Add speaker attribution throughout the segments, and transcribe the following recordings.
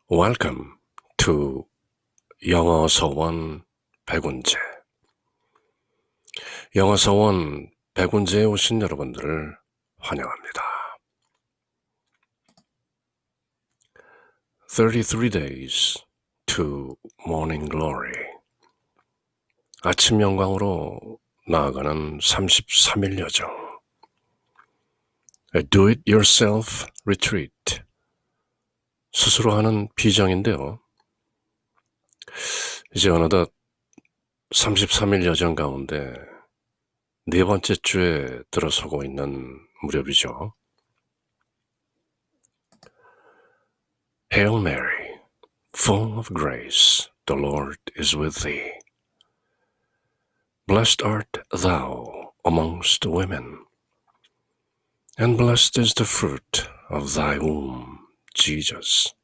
Speaker 1: Welcome to 영어 서원 백운재. 영어 서원 백운재에 오신 여러분들을 환영합니다. 33 days to morning glory. 아침 영광으로 나아가는 33일 여정. A do-it-yourself retreat. 스스로 하는 비정인데요. 이제 어느덧 33일 여정 가운데 네 번째 주에 들어서고 있는 무렵이죠. Hail Mary, full of grace, the Lord is with thee. Blessed art thou amongst women, and blessed is the fruit of thy womb, Jesus.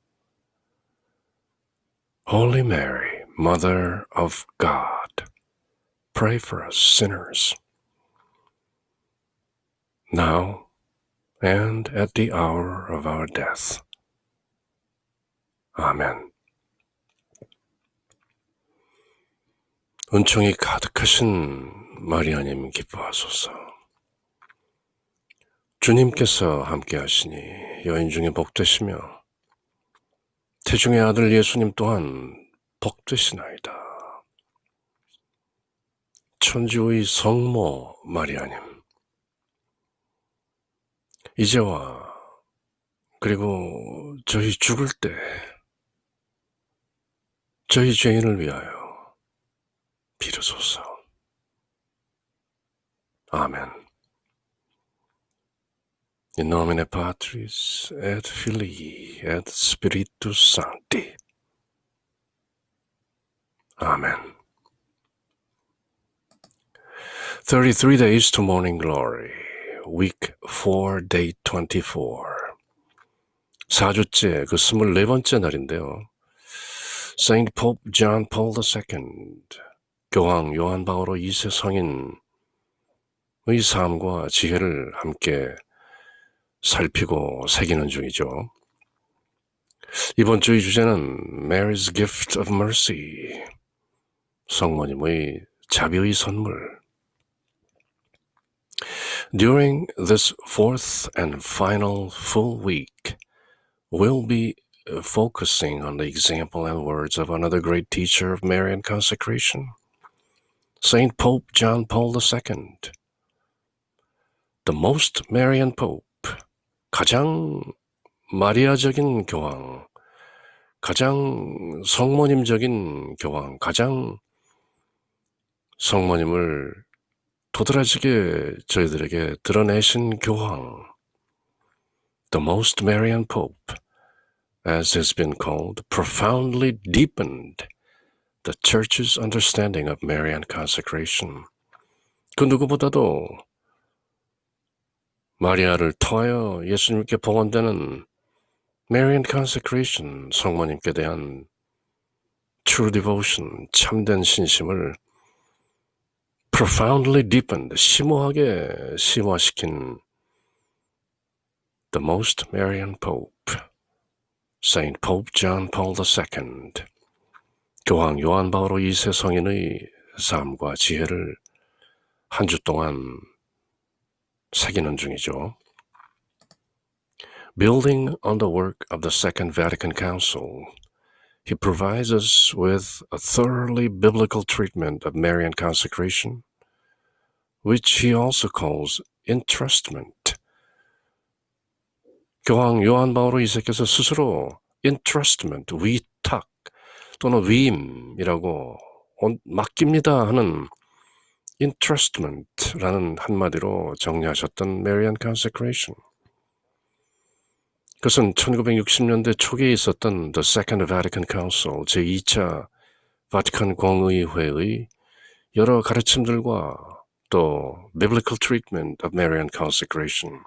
Speaker 1: Holy Mary, Mother of God, pray for us sinners, now and at the hour of our death. 아멘. 은총이 가득하신 마리아님 기뻐하소서. 주님께서 함께하시니 여인 중에 복되시며 태중의 아들 예수님 또한 복되시나이다. 천주의 성모 마리아님, 이제와 그리고 저희 죽을 때 저희 죄인을 위하여 비르소서. 아멘. In nomine Patris et Filii et Spiritus Sancti. 아멘. 33 days to morning glory. Week 4, day 24. 4주째 그 24번째 날인데요. Saint Pope John Paul II, 교황 요한 바오로 2세 성인의 삶과 지혜를 함께 살피고 새기는 중이죠. 이번 주의 주제는 Mary's Gift of Mercy, 성모님의 자비의 선물. During this fourth and final full week, we'll be focusing on the example and words of another great teacher of Marian consecration, Saint Pope John Paul II, the most Marian Pope, 가장 마리아적인 교황, 가장 성모님적인 교황, 가장 성모님을 도드라지게 저희들에게 드러내신 교황, the most Marian Pope, as has been called, profoundly deepened the Church's understanding of Marian consecration. 그 누구보다도 마리아를 통하여 예수님께 봉헌되는 Marian consecration, 성모님께 대한 true devotion, 참된 신심을 profoundly deepened, 심오하게 심화시킨 the most Marian Pope, Saint Pope John Paul II, 교황 요한 바오로 2세 성인의 삶과 지혜를 한 주 동안 새기는 중이죠. Building on the work of the Second Vatican Council, he provides us with a thoroughly biblical treatment of Marian consecration, which he also calls entrustment. 교황 요한 바오로 2세께서 스스로 entrustment, 위탁 또는 위임이라고 맡깁니다 하는 entrustment라는 한마디로 정리하셨던 Marian consecration. 그것은 1960년대 초기에 있었던 The Second Vatican Council, 제2차 바티칸 공의회의 여러 가르침들과 또 Biblical Treatment of Marian Consecration,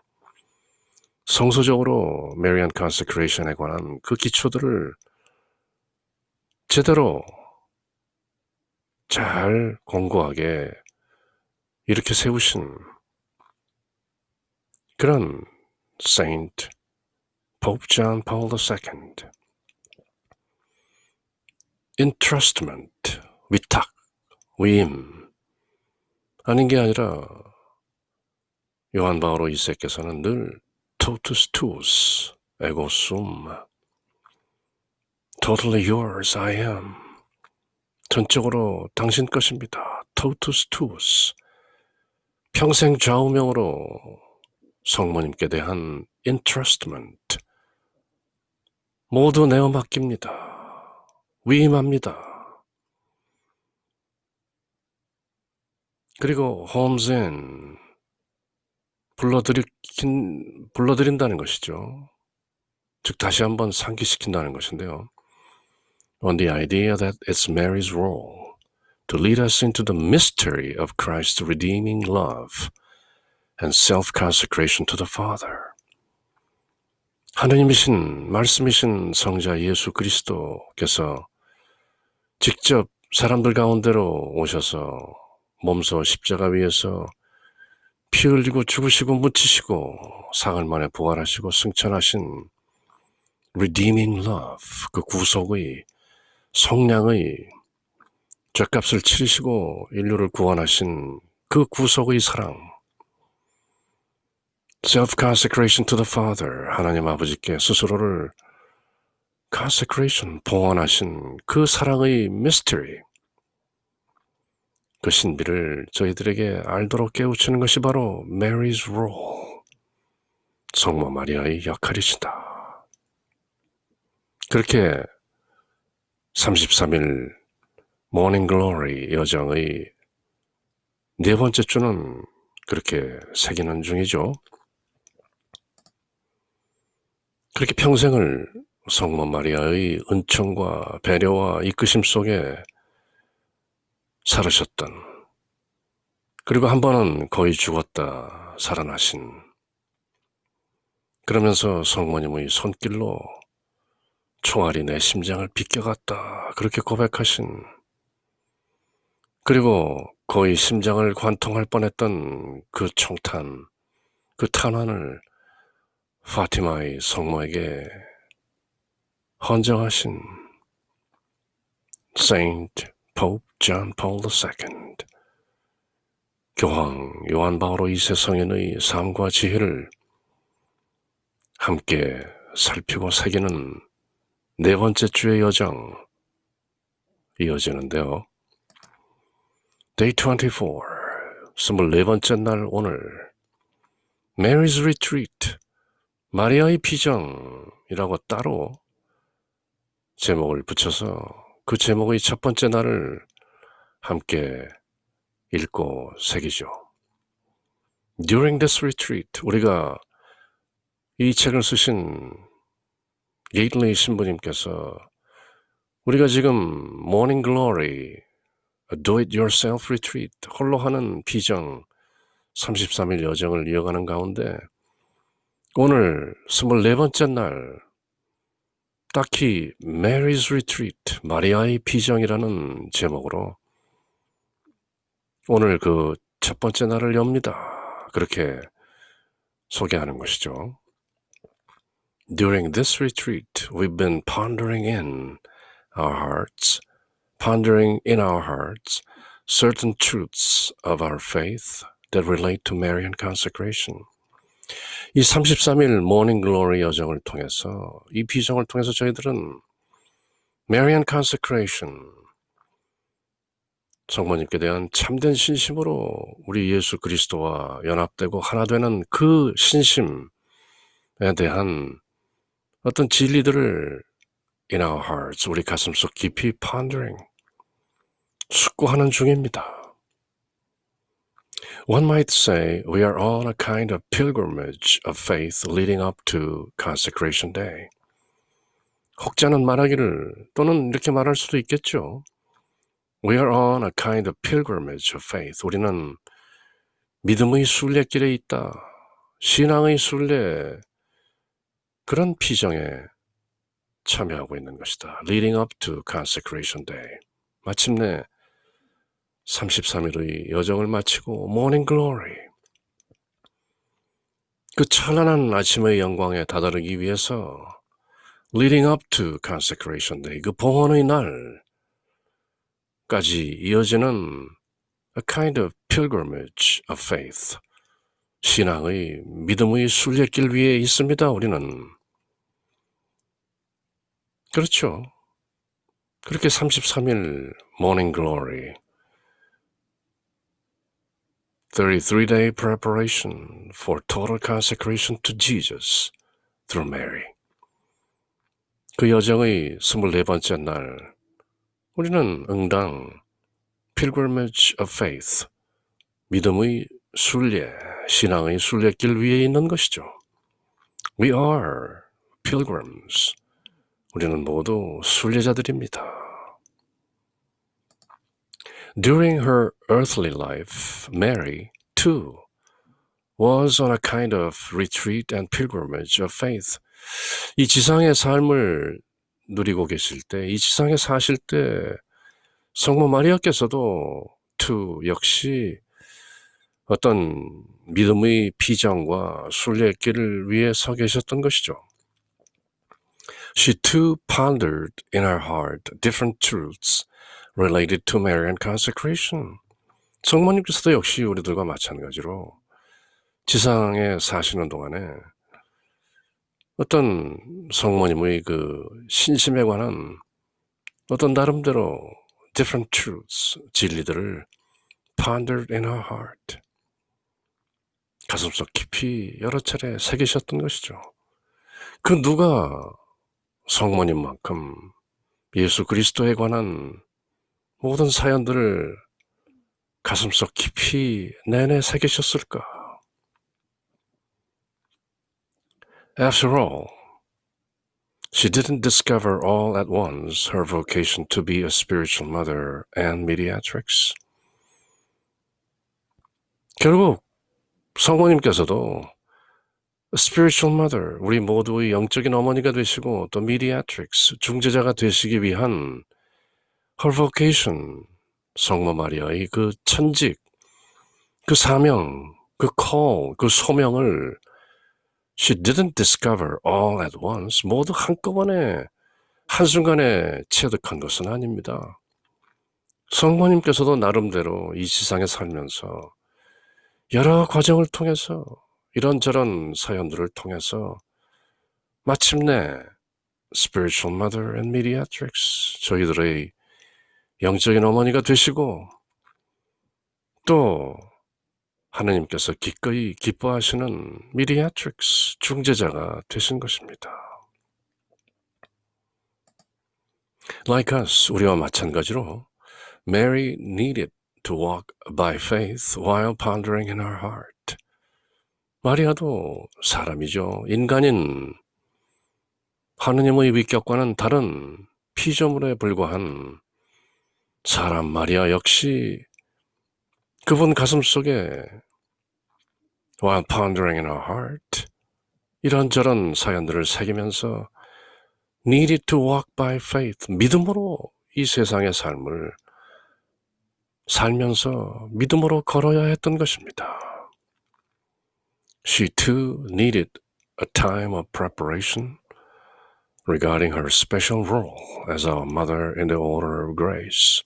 Speaker 1: 성서적으로 Marian Consecration에 관한 그 기초들을 제대로 잘 공고하게 이렇게 세우신 그런 Saint Pope John Paul II. entrustment, 위탁, 위임 아닌 게 아니라 요한 바오로 2세께서는 늘 totus tuus, ego sum, totally yours I am, 전적으로 당신 것입니다. totus tuus, 평생 좌우명으로 성모님께 대한 entrustment, 모두 내어 맡깁니다. 위임합니다. 그리고 홈즈엔 불러들인다는 것이죠. 즉 다시 한번 상기시킨다는 것인데요. On the idea that it's Mary's role to lead us into the mystery of Christ's redeeming love and self-consecration to the Father. 하느님이신 말씀이신 성자 예수 그리스도께서 직접 사람들 가운데로 오셔서 몸소 십자가 위에서 피 흘리고 죽으시고 묻히시고 사흘 만에 부활하시고 승천하신 redeeming love, 그 구속의 성량의 죗값을 치르시고 인류를 구원하신 그 구속의 사랑, self-consecration to the Father, 하나님 아버지께 스스로를 consecration, 봉헌하신 그 사랑의 mystery, 그 신비를 저희들에게 알도록 깨우치는 것이 바로 Mary's role, 성모 마리아의 역할이시다. 그렇게 33일 모닝 글로리 여정의 네 번째 주는 그렇게 새기는 중이죠. 그렇게 평생을 성모 마리아의 은총과 배려와 이끄심 속에 살으셨던, 그리고 한 번은 거의 죽었다 살아나신, 그러면서 성모님의 손길로 총알이 내 심장을 비껴갔다 그렇게 고백하신, 그리고 거의 심장을 관통할 뻔했던 그 총탄, 그 탄환을 파티마의 성모에게 헌정하신 Saint Pope John Paul II, 교황 요한 바오로 2세 성인의 삶과 지혜를 함께 살피고 새기는 네 번째 주의 여정 이어지는데요. Day 24, 24번째 날 오늘 Mary's Retreat, 마리아의 비정이라고 따로 제목을 붙여서 그 제목의 첫 번째 날을 함께 읽고 새기죠. During this retreat, 우리가 이 책을 쓰신 게이틀리 신부님께서 우리가 지금 Morning Glory, Do-it-yourself retreat, 홀로 하는 비정 33일 여정을 이어가는 가운데 오늘 24번째 날 딱히 Mary's Retreat, 마리아의 비정이라는 제목으로 오늘 그 첫 번째 날을 엽니다. 그렇게 소개하는 것이죠. During this retreat, we've been pondering in our hearts certain truths of our faith that relate to Marian consecration. 이 33일 모닝 글로리 여정을 통해서, 이 비정을 통해서 저희들은 Marian consecration, 성모님께 대한 참된 신심으로 우리 예수 그리스도와 연합되고 하나 되는 그 신심에 대한 어떤 진리들을 in our hearts, 우리 가슴속 깊이 pondering, 숙고하는 중입니다. One might say we are on a kind of pilgrimage of faith leading up to Consecration Day. 혹자는 말하기를, 또는 이렇게 말할 수도 있겠죠. We are on a kind of pilgrimage of faith. 우리는 믿음의 순례길에 있다. 신앙의 순례, 그런 비정에 참여하고 있는 것이다. Leading up to Consecration Day. 마침내 33일의 여정을 마치고 Morning Glory, 그 찬란한 아침의 영광에 다다르기 위해서 Leading up to Consecration Day, 그 봉헌의 날, 이어지는 a kind of pilgrimage of faith. 신앙의 믿음의 순례길 위에 있습니다. 우리는. 그렇죠. 그렇게 33일 morning glory, 33-day preparation for total consecration to Jesus through Mary. 그 여정의 24번째 날, 우리는 응당 pilgrimage of faith, 믿음의 순례, 신앙의 순례길 위에 있는 것이죠. We are pilgrims. 우리는 모두 순례자들입니다. During her earthly life, Mary, too, was on a kind of retreat and pilgrimage of faith. 이 지상의 삶을 누리고 계실 때, 이 지상에 사실 때 성모 마리아께서도 too 역시 어떤 믿음의 비전과 순례의 길을 위해 서 계셨던 것이죠. She too pondered in her heart different truths related to Marian consecration. 성모님께서도 역시 우리들과 마찬가지로 지상에 사시는 동안에 어떤 성모님의 그 신심에 관한 어떤 나름대로 different truths, 진리들을 pondered in her heart, 가슴속 깊이 여러 차례 새기셨던 것이죠. 그 누가 성모님만큼 예수 그리스도에 관한 모든 사연들을 가슴속 깊이 내내 새기셨을까? After all, she didn't discover all at once her vocation to be a spiritual mother and mediatrix. 결국 성모님께서도 spiritual mother, 우리 모두의 영적인 어머니가 되시고 또 mediatrix, 중재자가 되시기 위한 her vocation, 성모 마리아의 그 천직, 그 사명, 그 call, 그 소명을 she didn't discover all at once, 모두 한꺼번에 한순간에 체득한 것은 아닙니다. 성모님께서도 나름대로 이 세상에 살면서 여러 과정을 통해서 이런저런 사연들을 통해서 마침내 spiritual mother and mediatrix, 저희들의 영적인 어머니가 되시고 또 하느님께서 기꺼이 기뻐하시는 mediatrix, 중재자가 되신 것입니다. Like us, 우리와 마찬가지로 Mary needed to walk by faith while pondering in her heart. 마리아도 사람이죠. 인간인 하느님의 위격과는 다른 피조물에 불과한 사람 마리아 역시 그분 가슴속에 while pondering in her heart 이런저런 사연들을 새기면서 needed to walk by faith, 믿음으로 이 세상의 삶을 살면서 믿음으로 걸어야 했던 것입니다. She too needed a time of preparation regarding her special role as our mother in the order of grace.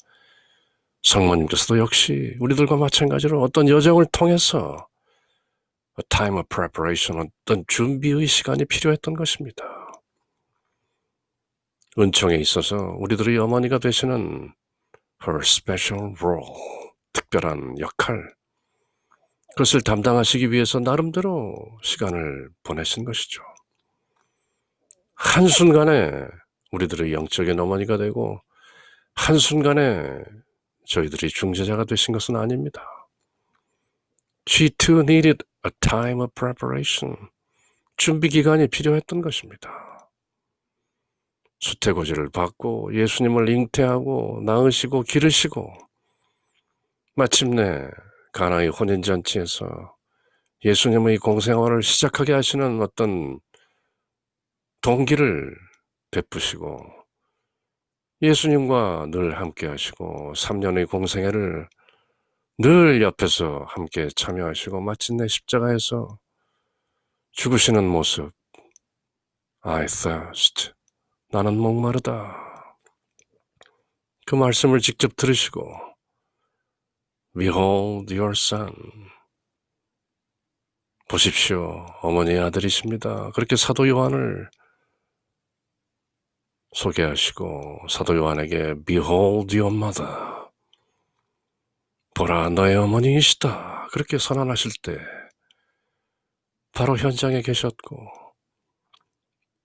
Speaker 1: 성모님께서도 역시 우리들과 마찬가지로 어떤 여정을 통해서 a time of preparation, 어떤 준비의 시간이 필요했던 것입니다. 은총에 있어서 우리들의 어머니가 되시는 her special role, 특별한 역할, 그것을 담당하시기 위해서 나름대로 시간을 보내신 것이죠. 한순간에 우리들의 영적인 어머니가 되고 한순간에 저희들이 중재자가 되신 것은 아닙니다. She too needed a time of preparation. 준비 기간이 필요했던 것입니다. 수태고지를 받고 예수님을 잉태하고 낳으시고 기르시고 마침내 가나의 혼인잔치에서 예수님의 공생활을 시작하게 하시는 어떤 동기를 베푸시고 예수님과 늘 함께 하시고 3년의 공생애를 늘 옆에서 함께 참여하시고 마침내 십자가에서 죽으시는 모습. I thirst. 나는 목마르다. 그 말씀을 직접 들으시고 Behold your son. 보십시오. 어머니의 아들이십니다. 그렇게 사도 요한을 소개하시고 사도 요한에게 Behold your mother. 보라 너의 어머니이시다. 그렇게 선언하실 때 바로 현장에 계셨고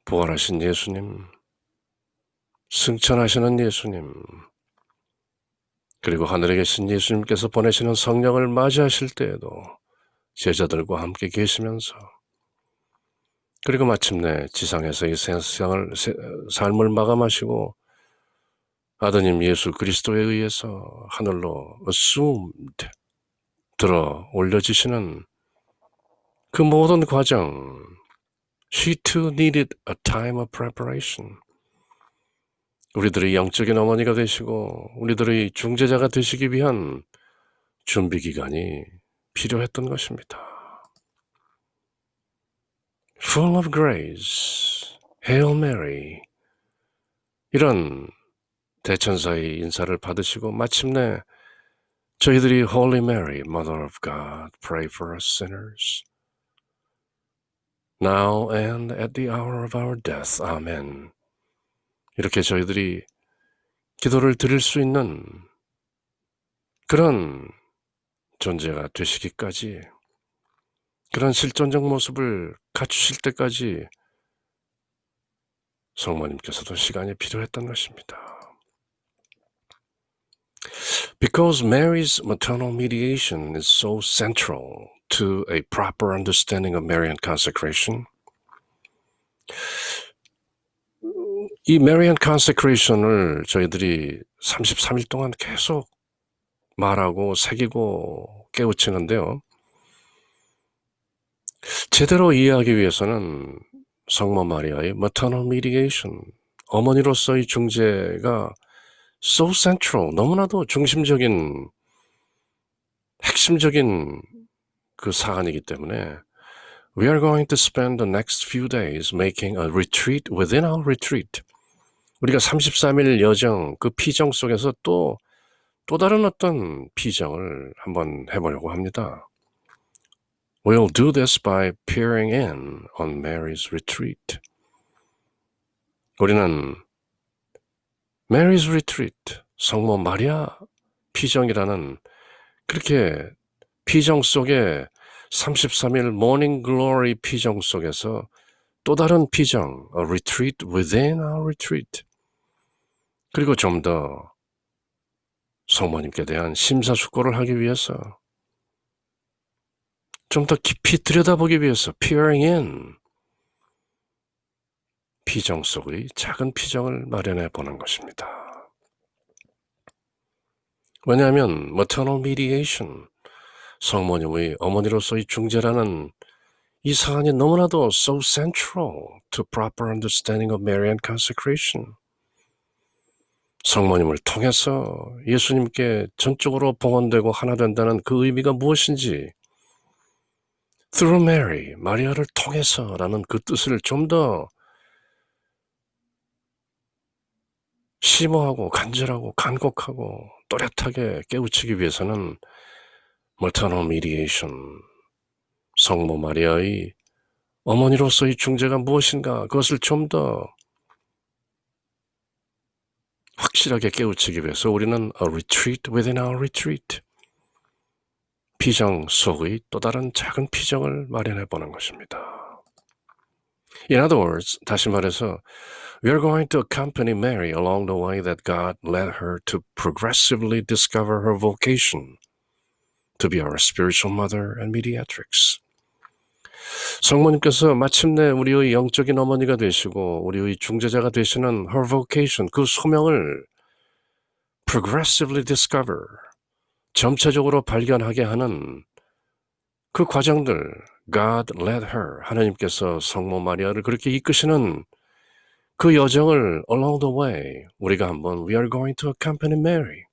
Speaker 1: 부활하신 예수님, 승천하시는 예수님, 그리고 하늘에 계신 예수님께서 보내시는 성령을 맞이하실 때에도 제자들과 함께 계시면서 그리고 마침내 지상에서 이 삶을 마감하시고 아드님 예수 그리스도에 의해서 하늘로 assumed 들어 올려지시는 그 모든 과정, she too needed a time of preparation. 우리들의 영적인 어머니가 되시고 우리들의 중재자가 되시기 위한 준비 기간이 필요했던 것입니다. Full of grace, Hail Mary. 이런 대천사의 인사를 받으시고 마침내 저희들이 Holy Mary, Mother of God, pray for us sinners. Now and at the hour of our death. Amen. 이렇게 저희들이 기도를 드릴 수 있는 그런 존재가 되시기까지 그런 실존적 모습을 갖추실 때까지 성모님께서도 시간이 필요했던 것입니다. Because Mary's maternal mediation is so central to a proper understanding of Marian consecration, 이 Marian consecration을 저희들이 33일 동안 계속 말하고 새기고 깨우치는데요. 제대로 이해하기 위해서는 성모 마리아의 maternal mediation, 어머니로서의 중재가 so central, 너무나도 중심적인, 핵심적인 그 사안이기 때문에 We are going to spend the next few days making a retreat within our retreat. 우리가 33일 여정, 그 피정 속에서 또 다른 어떤 피정을 한번 해보려고 합니다. We'll do this by peering in on Mary's retreat. 우리는 Mary's retreat, 성모 마리아 피정이라는 그렇게 피정 속에 33일 morning glory 피정 속에서 또 다른 피정, a retreat within our retreat. 그리고 좀 더 성모님께 대한 심사숙고를 하기 위해서 좀 더 깊이 들여다보기 위해서 peering in 피정 속의 작은 피정을 마련해 보는 것입니다. 왜냐하면 maternal mediation, 성모님의 어머니로서의 중재라는 이 사안이 너무나도 so central to proper understanding of Marian consecration. 성모님을 통해서 예수님께 전적으로 봉헌되고 하나 된다는 그 의미가 무엇인지 through Mary, 마리아를 통해서라는 그 뜻을 좀 더 심오하고 간절하고 간곡하고 또렷하게 깨우치기 위해서는 maternal mediation, 성모 마리아의 어머니로서의 중재가 무엇인가 그것을 좀 더 확실하게 깨우치기 위해서 우리는 a retreat within our retreat, 피정 속의 또 다른 작은 피정을 마련해 보는 것입니다. In other words, 다시 말해서 We are going to accompany Mary along the way that God led her to progressively discover her vocation to be our spiritual mother and mediatrix. 성모님께서 마침내 우리의 영적인 어머니가 되시고 우리의 중재자가 되시는 her vocation, 그 소명을 progressively discover, 점차적으로 발견하게 하는 그 과정들, God led her, 하나님께서 성모 마리아를 그렇게 이끄시는 그 여정을 along the way 우리가 한번 We are going to accompany Mary,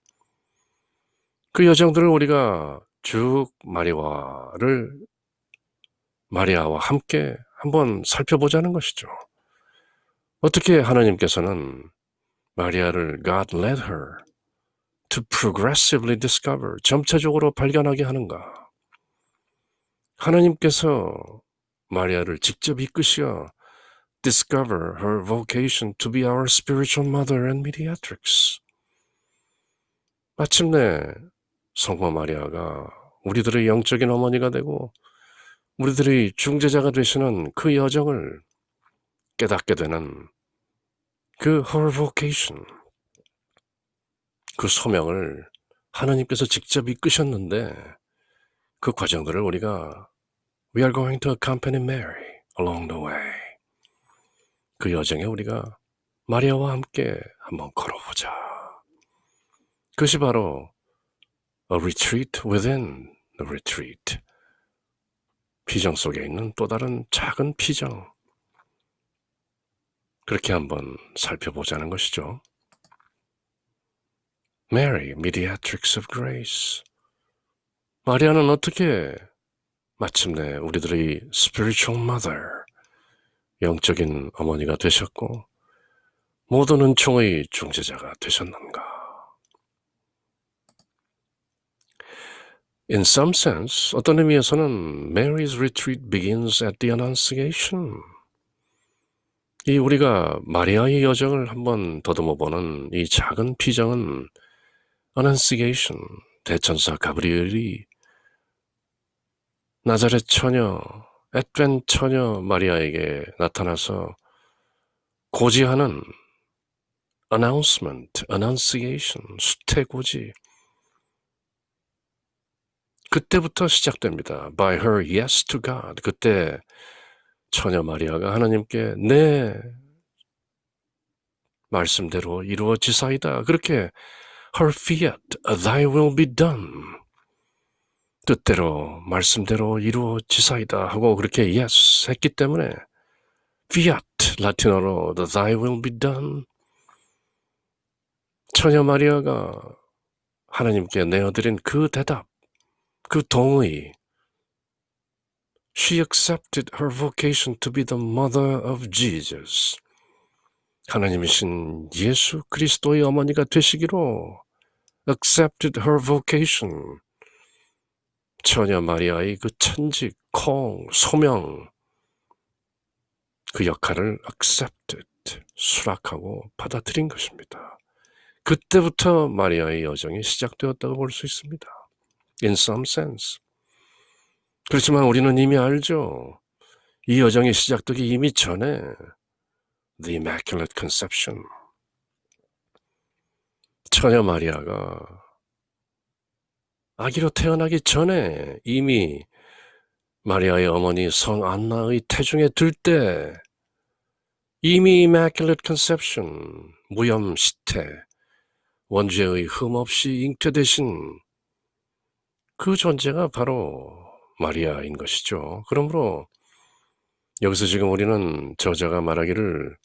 Speaker 1: 그 여정들을 우리가 쭉 마리아와 함께 한번 살펴보자는 것이죠. 어떻게 하나님께서는 마리아를 God led her, to progressively discover, 점차적으로 발견하게 하는가? 하나님께서 마리아를 직접 이끄시어 discover her vocation to be our spiritual mother and mediatrix. 마침내 성모 마리아가 우리들의 영적인 어머니가 되고 우리들의 중재자가 되시는 그 여정을 깨닫게 되는 그 her vocation, 그 소명을 하나님께서 직접 이끄셨는데 그 과정들을 우리가 We are going to accompany Mary along the way. 그 여정에 우리가 마리아와 함께 한번 걸어보자. 그것이 바로 a retreat within the retreat. 피정 속에 있는 또 다른 작은 피정. 그렇게 한번 살펴보자는 것이죠. Mary, mediatrix of grace. 마리아는 어떻게 마침내 우리들의 spiritual mother, 영적인 어머니가 되셨고 모든 은총의 중재자가 되셨는가? In some sense, 어떤 의미에서는 Mary's retreat begins at the Annunciation. 이 우리가 마리아의 여정을 한번 더듬어보는 이 작은 피정은 Annunciation, 대천사 가브리엘이 나자렛 처녀, 앳벤 처녀 마리아에게 나타나서 고지하는 announcement, annunciation, 수태고지. 그때부터 시작됩니다. By her yes to God. 그때 처녀 마리아가 하나님께 내 말씀대로 이루어지사이다. 그렇게 her fiat, thy will be done. 뜻대로 말씀대로 이루어지사이다 하고 그렇게 yes 했기 때문에 fiat, 라틴어로 thy will be done. 처녀 마리아가 하나님께 내어드린 그 대답, 그 동의, She accepted her vocation to be the mother of Jesus. 하나님이신 예수 그리스도의 어머니가 되시기로 accepted her vocation. 처녀 마리아의 그 천직, 콩, 소명, 그 역할을 accepted, 수락하고 받아들인 것입니다. 그때부터 마리아의 여정이 시작되었다고 볼 수 있습니다. In some sense. 그렇지만 우리는 이미 알죠. 이 여정이 시작되기 이미 전에 The Immaculate Conception. 처녀 마리아가 아기로 태어나기 전에 이미 마리아의 어머니 성 안나의 태중에 들 때 이미 Immaculate Conception, 무염시태, 원죄의 흠 없이 잉태되신 그 존재가 바로 마리아인 것이죠. 그러므로 여기서 지금 우리는 저자가 말하기를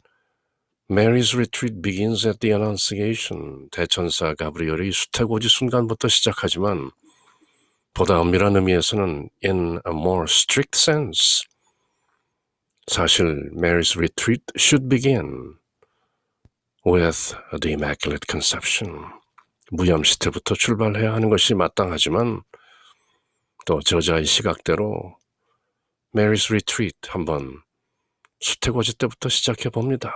Speaker 1: Mary's retreat begins at the Annunciation, 대천사 가브리엘의 수태고지 순간부터 시작하지만 보다 엄밀한 의미에서는 in a more strict sense, 사실 Mary's retreat should begin with the Immaculate Conception. 무염시태부터 출발해야 하는 것이 마땅하지만 또 저자의 시각대로 Mary's retreat 한번 수태고지 때부터 시작해 봅니다.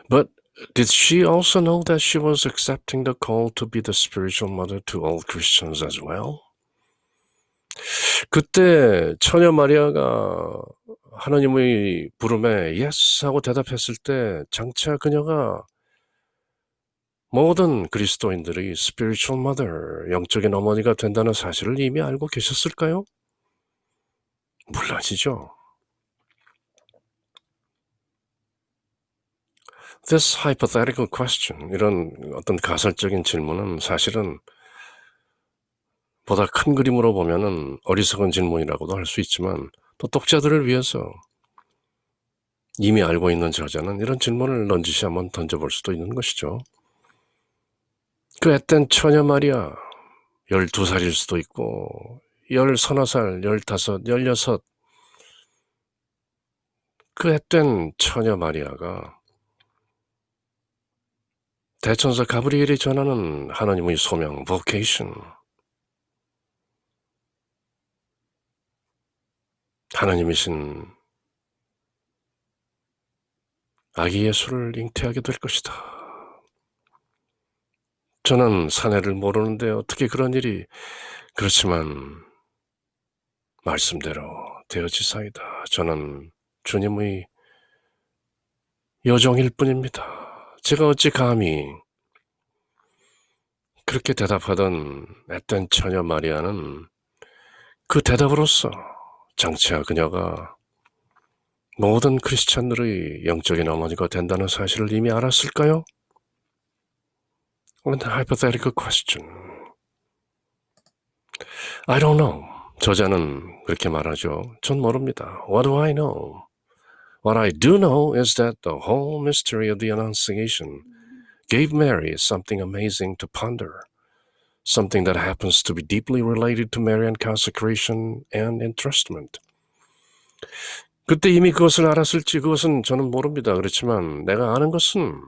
Speaker 1: But did she also know that she was accepting the call to be the spiritual mother to all Christians as well? 그때 처녀 마리아가 하나님의 부름에 yes 하고 대답했을 때 장차 그녀가 모든 그리스도인들의 spiritual mother, 영적인 어머니가 된다는 사실을 이미 알고 계셨을까요? 물론이죠. This hypothetical question, 이런 어떤 가설적인 질문은 사실은 보다 큰 그림으로 보면은 어리석은 질문이라고도 할 수 있지만 또 독자들을 위해서 이미 알고 있는 저자는 이런 질문을 넌지시 한번 던져볼 수도 있는 것이죠. 그 앳된 처녀 마리아 12살일 수도 있고 10서너 살, 15, 16 그 앳된 처녀 마리아가 대천사 가브리엘이 전하는 하나님의 소명, vocation. 하나님이신 아기 예수를 잉태하게 될 것이다. 저는 사내를 모르는데 어떻게 그런 일이, 그렇지만 말씀대로 되어지사이다. 저는 주님의 여종일 뿐입니다. 제가 어찌 감히, 그렇게 대답하던 앳된 처녀 마리아는 그 대답으로써 장차 그녀가 모든 크리스찬들의 영적인 어머니가 된다는 사실을 이미 알았을까요? An hypothetical question. I don't know. 저자는 그렇게 말하죠. 전 모릅니다. What do I know? What I do know is that the whole mystery of the Annunciation gave Mary something amazing to ponder, something that happens to be deeply related to Marian consecration and entrustment. 그때 이미 그것을 알았을지 그것은 저는 모릅니다. 그렇지만 내가 아는 것은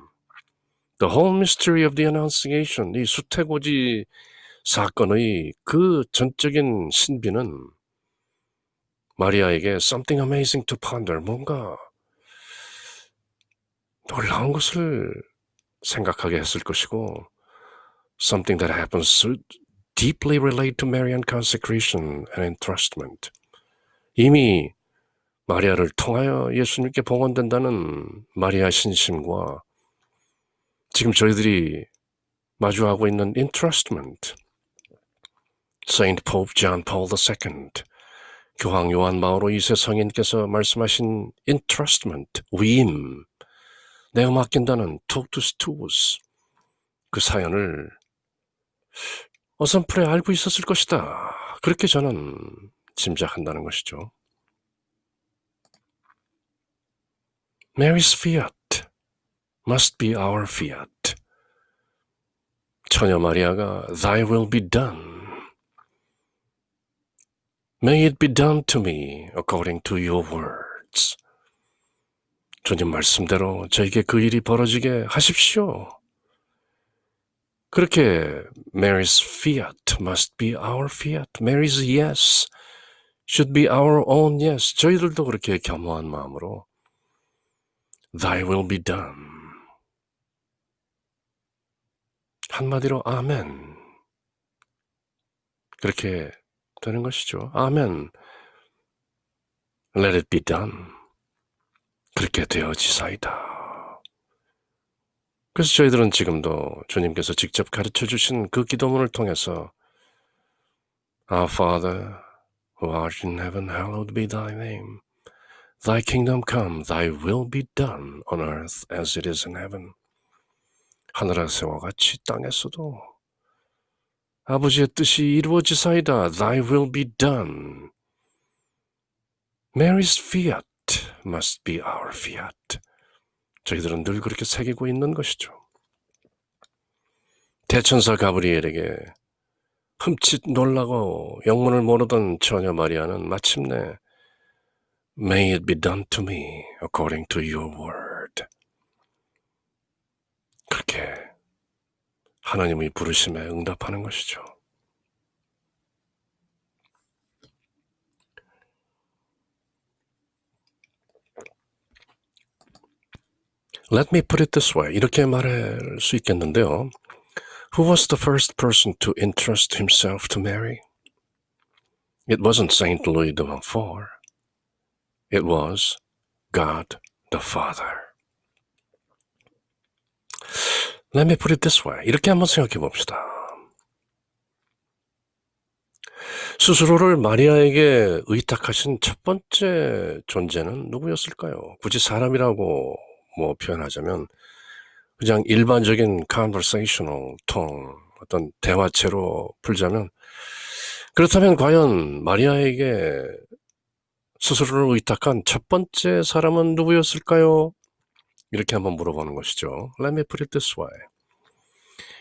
Speaker 1: The whole mystery of the Annunciation, 이 수태고지 사건의 그 전적인 신비는 마리아에게 something amazing to ponder, 뭔가 놀라운 것을 생각하게 했을 것이고 something that happens so deeply related to Marian consecration and entrustment. 이미 마리아를 통하여 예수님께 봉헌된다는 마리아 신심과 지금 저희들이 마주하고 있는 entrustment, Saint Pope John Paul II, 교황 요한 마우로 2세 성인께서 말씀하신 entrustment, 위임, 내가 맡긴다는 Totus Tuus, 그 사연을 어선풀에 알고 있었을 것이다. 그렇게 저는 짐작한다는 것이죠. Mary's fiat must be our fiat. 처녀 마리아가 Thy will be done. May it be done to me according to your words. 주님 말씀대로 저에게 그 일이 벌어지게 하십시오. 그렇게 Mary's fiat must be our fiat. Mary's yes should be our own yes. 저희들도 그렇게 겸허한 마음으로 Thy will be done. 한마디로 아멘. 그렇게 되는 것이죠. 아멘. Let it be done. 그렇게 되어지사이다. 그래서 저희들은 지금도 주님께서 직접 가르쳐 주신 그 기도문을 통해서 Our Father, who art in heaven, hallowed be thy name. Thy kingdom come, thy will be done on earth as it is in heaven. 하늘에서와 같이 땅에서도 아버지의 뜻이 이루어지사이다. Thy will be done. Mary's fiat must be our fiat. 저희들은 늘 그렇게 새기고 있는 것이죠. 대천사 가브리엘에게 흠칫 놀라고 영문을 모르던 처녀 마리아는 마침내 May it be done to me according to your word. 그렇게 하나님의 부르심에 응답하는 것이죠. Let me put it this way. 이렇게 말할 수 있겠는데요. Who was the first person to entrust himself to Mary? It wasn't Saint Louis de Montfort. It was God the Father. Let me put it this way. 이렇게 한번 생각해 봅시다. 스스로를 마리아에게 의탁하신 첫 번째 존재는 누구였을까요? 굳이 사람이라고 표현하자면 그냥 일반적인 conversational tone, 어떤 대화체로 풀자면 그렇다면 과연 마리아에게 스스로를 의탁한 첫 번째 사람은 누구였을까요? 이렇게 한번 물어보는 것이죠. Let me put it this way.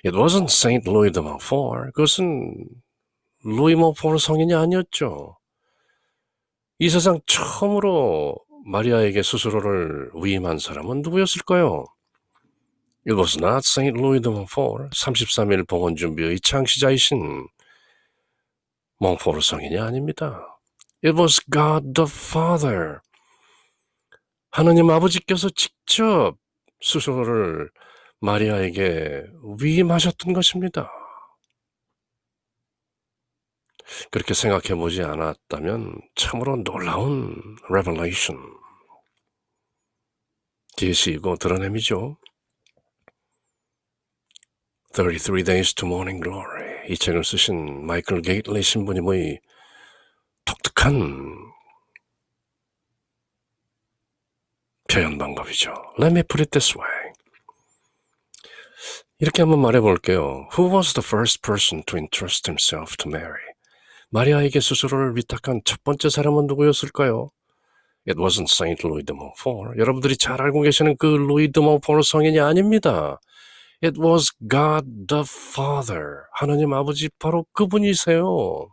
Speaker 1: It wasn't Saint Louis de Montfort. 그것은 루이 몬포르 성인이 아니었죠. 이 세상 처음으로 마리아에게 스스로를 위임한 사람은 누구였을까요? It was not Saint Louis de Montfort, 33일 봉헌 준비의 창시자이신 몽포르 성인이 아닙니다. It was God the Father. 하느님 아버지께서 직접 스스로를 마리아에게 위임하셨던 것입니다. 그렇게 생각해 보지 않았다면 참으로 놀라운 revelation, 계시이고 드러냄이죠. 33 Days to Morning Glory, 이 책을 쓰신 마이클 게이틀리 신부님의 독특한 표현 방법이죠. Let me put it this way. 이렇게 한번 말해볼게요. Who was the first person to entrust himself to Mary? 마리아에게 스스로를 위탁한 첫 번째 사람은 누구였을까요? It wasn't Saint Louis de Montfort. 여러분들이 잘 알고 계시는 그 루이 드 몽포르 성인이 아닙니다. It was God the Father. 하나님 아버지 바로 그분이세요.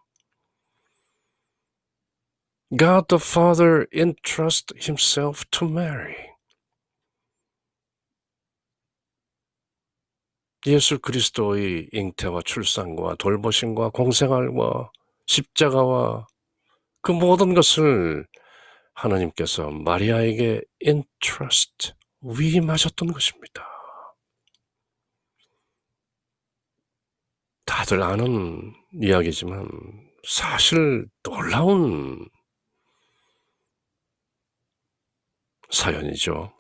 Speaker 1: God the Father entrust himself to Mary. 예수 그리스도의 잉태와 출산과 돌보심과 공생활과 십자가와 그 모든 것을 하나님께서 마리아에게 entrust, 위임하셨던 것입니다. 다들 아는 이야기지만 사실 놀라운 사연이죠.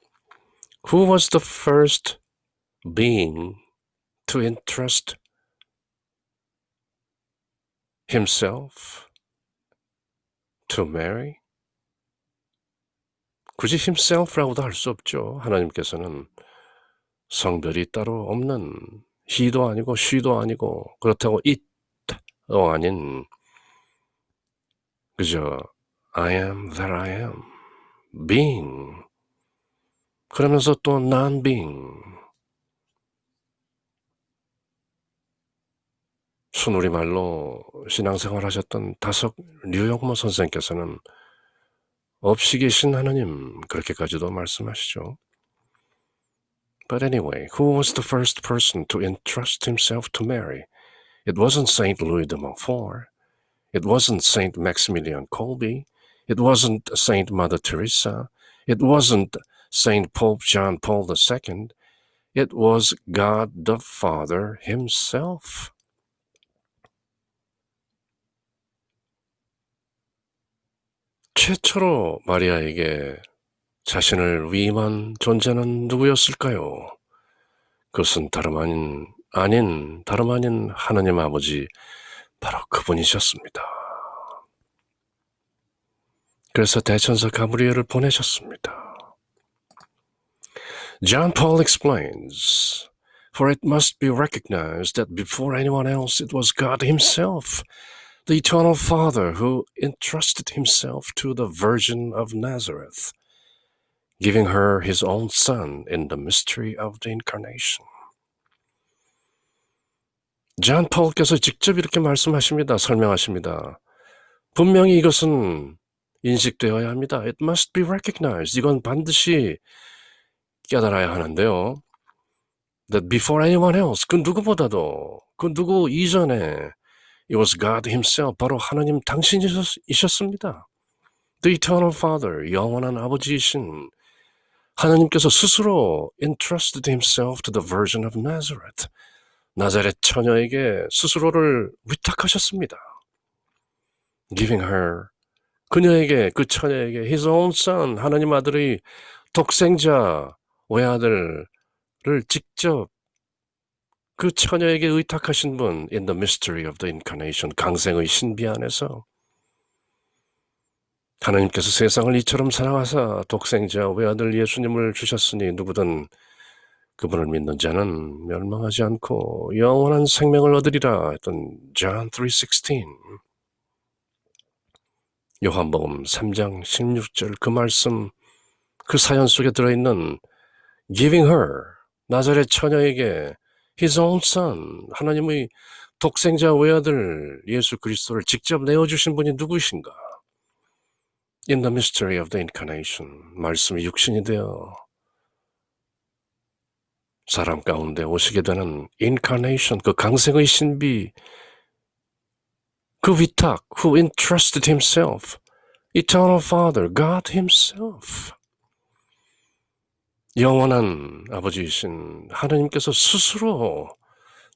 Speaker 1: Who was the first being to entrust himself to Mary? 굳이 himself라고도 할 수 없죠. 하나님께서는 성별이 따로 없는 he도 아니고 she도 아니고 그렇다고 it도 아닌 그저 I am that I am being 그러면서 또 non-being 순우리말로 신앙생활 하셨던 다석 류영모 선생께서는 없이 계신 하나님 그렇게까지도 말씀하시죠. But anyway, who was the first person to entrust himself to Mary? It wasn't Saint Louis de Montfort. It wasn't Saint Maximilian Kolbe. It wasn't Saint Mother Teresa. It wasn't Saint Pope John Paul II. It was God the Father himself. 최초로 마리아에게 자신을 위임한 존재는 누구였을까요? 그것은 다름 아닌 하나님 아버지 바로 그분이셨습니다. 그래서 대천사 가브리엘을 보내셨습니다. John Paul explains, for it must be recognized that before anyone else it was God himself, the eternal Father who entrusted himself to the Virgin of Nazareth, giving her his own Son in the mystery of the Incarnation. 존 폴께서 직접 이렇게 말씀하십니다. 설명하십니다. 분명히 이것은 인식되어야 합니다. It must be recognized. 이건 반드시 깨달아야 하는데요. That before anyone else, 그 누구보다도, 그 누구 이전에 It was God himself, 바로 하나님 당신이셨습니다. The eternal Father, 영원한 아버지이신 하나님께서 스스로 entrusted himself to the Virgin of Nazareth. 나자렛 처녀에게 스스로를 위탁하셨습니다. Giving her, 그녀에게, 그 처녀에게 his own son, 하나님 아들의 독생자, 외아들을 직접 그 처녀에게 의탁하신 분 in the mystery of the incarnation, 강생의 신비 안에서 하나님께서 세상을 이처럼 사랑하사 독생자 외아들 예수님을 주셨으니 누구든 그분을 믿는 자는 멸망하지 않고 영원한 생명을 얻으리라 했던 John 3:16 요한복음 3장 16절 그 말씀 그 사연 속에 들어있는 giving her 나자렛 처녀에게 his own son 하나님의 독생자 외아들 예수 그리스도를 직접 내어주신 분이 누구이신가? In the mystery of the incarnation 말씀이 육신이 되어 사람 가운데 오시게 되는 incarnation, 그 강생의 신비, 그 위탁, who entrusted himself, eternal Father, God himself. 영원한 아버지이신 하나님께서 스스로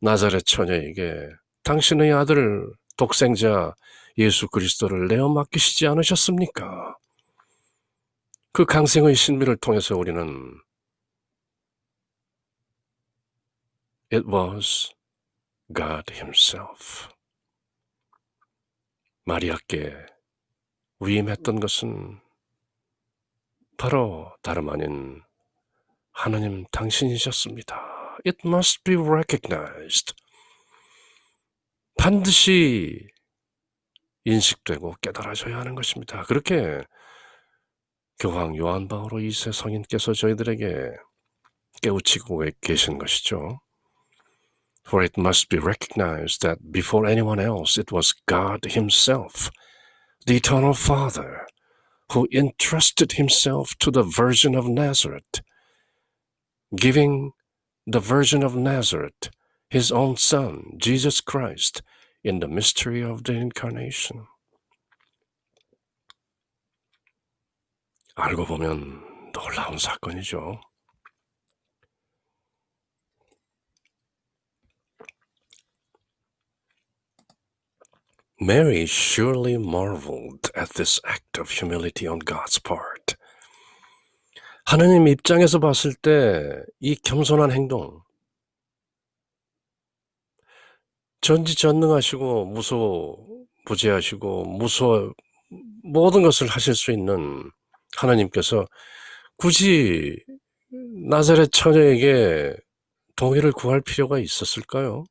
Speaker 1: 나자렛 처녀에게 당신의 아들 독생자 예수 그리스도를 내어 맡기시지 않으셨습니까? 그 강생의 신비를 통해서 우리는 It was God himself. 마리아께 위임했던 것은 바로 다름 아닌 하나님 당신이셨습니다. It must be recognized. 반드시 인식되고 깨달아져야 하는 것입니다. 그렇게 교황 요한 바오로 2세 성인께서 저희들에게 깨우치고 계신 것이죠. For it must be recognized that before anyone else it was God himself, the eternal Father, who entrusted himself to the Virgin of Nazareth, giving the Virgin of Nazareth his own Son, Jesus Christ, in the mystery of the Incarnation. 알고 보면 놀라운 사건이죠. Mary surely marveled at this act of humility on God's part. 하나님 입장에서 봤을 때 이 겸손한 행동, 전지전능하시고 무소부재하시고 모든 것을 하실 수 있는 하나님께서 굳이 나자렛 처녀에게 동의를 구할 필요가 있었을까요?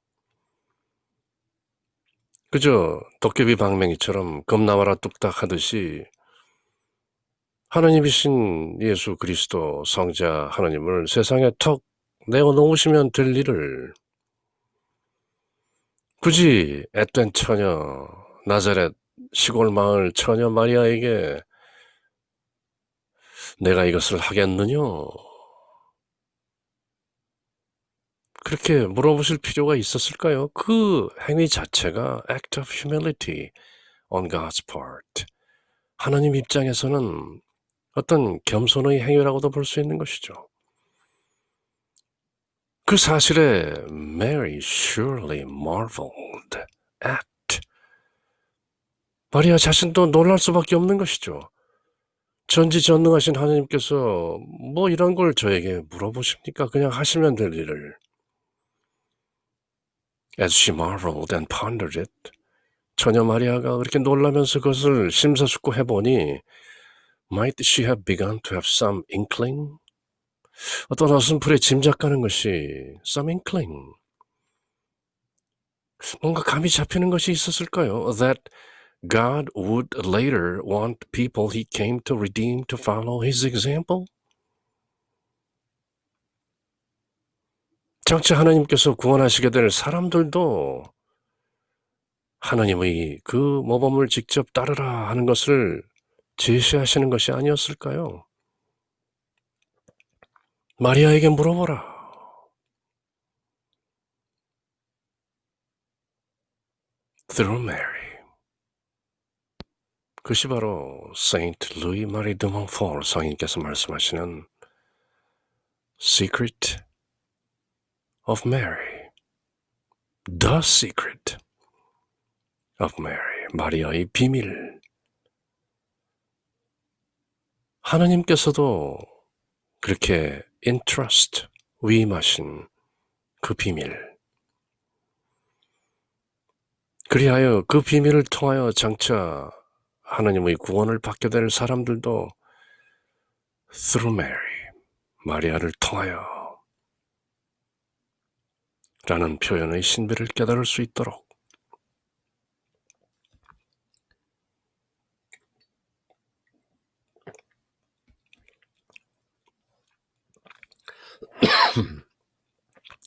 Speaker 1: 그저 도깨비 방맹이처럼 겁나와라 뚝딱 하듯이 하나님이신 예수 그리스도 성자 하나님을 세상에 턱 내어놓으시면 될 일을 굳이 앳된 처녀 나자렛 시골 마을 처녀 마리아에게 내가 이것을 하겠느냐? 그렇게 물어보실 필요가 있었을까요? 그 행위 자체가 act of humility on God's part. 하나님 입장에서는 어떤 겸손의 행위라고도 볼 수 있는 것이죠. 그 사실에 Mary surely marveled at. 마리아 자신도 놀랄 수밖에 없는 것이죠. 전지전능하신 하나님께서 뭐 이런 걸 저에게 물어보십니까? 그냥 하시면 될 일을. As she marveled and pondered it, 처녀 마리아가 그렇게 놀라면서 그것을 심사숙고해보니 Might she have begun to have some inkling? 어떤 어슴풀에 짐작가는 것이 some inkling. 뭔가 감이 잡히는 것이 있었을까요? That God would later want people he came to redeem to follow his example? 장차 하나님께서 구원하시게 될 사람들도 하나님의 그 모범을 직접 따르라 하는 것을 제시하시는 것이 아니었을까요? 마리아에게 물어보라. Through Mary. 그것이 바로 Saint Louis Marie de Montfort 성인께서 말씀하시는 Secret of Mary. The Secret of Mary. 마리아의 비밀. 하나님께서도 그렇게 entrust, 위임하신 그 비밀. 그리하여 그 비밀을 통하여 장차 하나님의 구원을 받게 될 사람들도 through Mary, 마리아를 통하여 라는 표현의 신비를 깨달을 수 있도록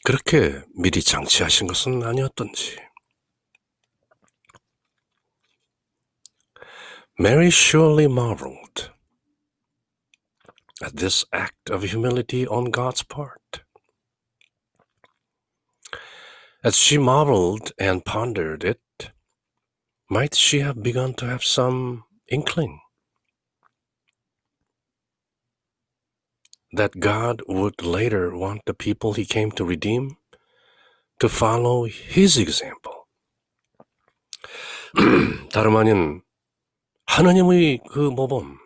Speaker 1: 그렇게 미리 장치하신 것은 아니었던지. Mary surely marveled at this act of humility on God's part. As she marveled and pondered it, might she have begun to have some inkling that God would later want the people he came to redeem to follow his example? 다름 아닌 하느님의 그 모범,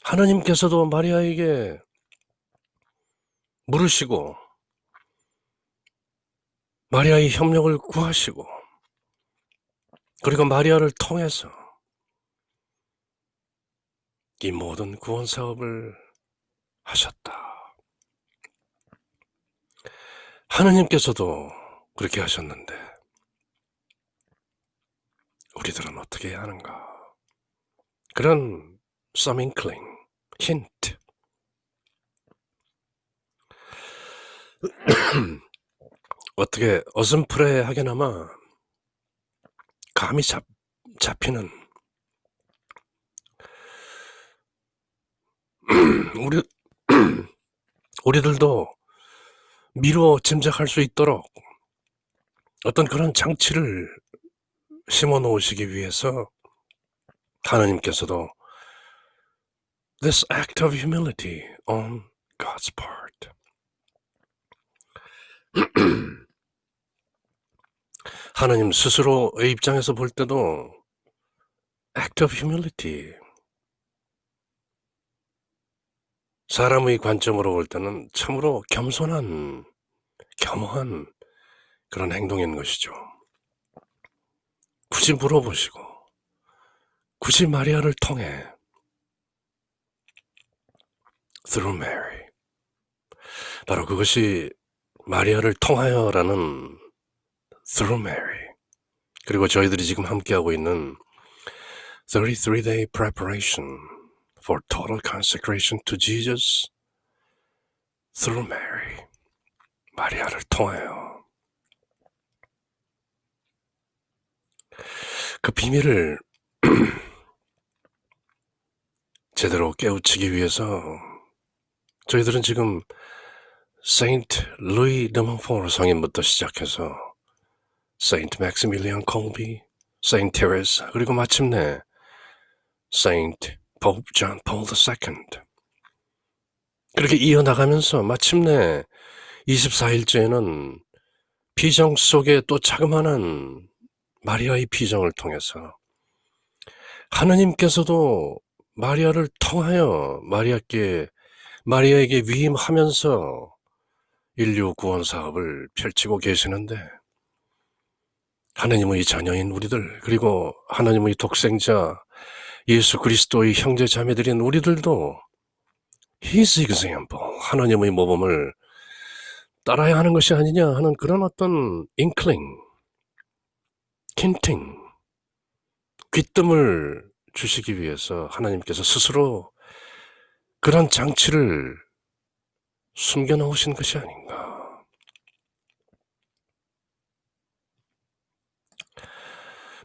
Speaker 1: 하느님께서도 마리아에게 물으시고 마리아의 협력을 구하시고 그리고 마리아를 통해서 이 모든 구원 사업을 하셨다. 하느님께서도 그렇게 하셨는데 우리들은 어떻게 해야 하는가? 그런 some inkling, hint. 어떻게 어슴푸레하게나마 감이 잡히는 우리들도 미루어 짐작할 수 있도록 어떤 그런 장치를 심어 놓으시기 위해서 하나님께서도 this act of humility on God's part. 하나님 스스로의 입장에서 볼 때도 act of humility, 사람의 관점으로 볼 때는 참으로 겸손한, 겸허한 그런 행동인 것이죠. 굳이 물어보시고 굳이 마리아를 통해 through Mary, 바로 그것이 마리아를 통하여라는 through Mary, 그리고 저희들이 지금 함께하고 있는 33-day preparation for total consecration to Jesus through Mary, 마리아를 통하여 그 비밀을 제대로 깨우치기 위해서 저희들은 지금 세인트 루이 드 몬포르 성인부터 시작해서 세인트 맥시밀리안 콜비, 세인트 테레스, 그리고 마침내 세인트 포프 존 폴 II, 그렇게 이어나가면서 마침내 24일째에는 피정 속에 또 자그마한 마리아의 피정을 통해서 하느님께서도 마리아를 통하여 마리아에게 위임하면서 인류 구원 사업을 펼치고 계시는데, 하느님의 자녀인 우리들, 그리고 하나님의 독생자 예수 그리스도의 형제 자매들인 우리들도 His example, 하나님의 모범을 따라야 하는 것이 아니냐 하는 그런 어떤 inkling, hinting, 귀뜸을 주시기 위해서 하나님께서 스스로 그런 장치를 숨겨놓으신 것이 아닌가.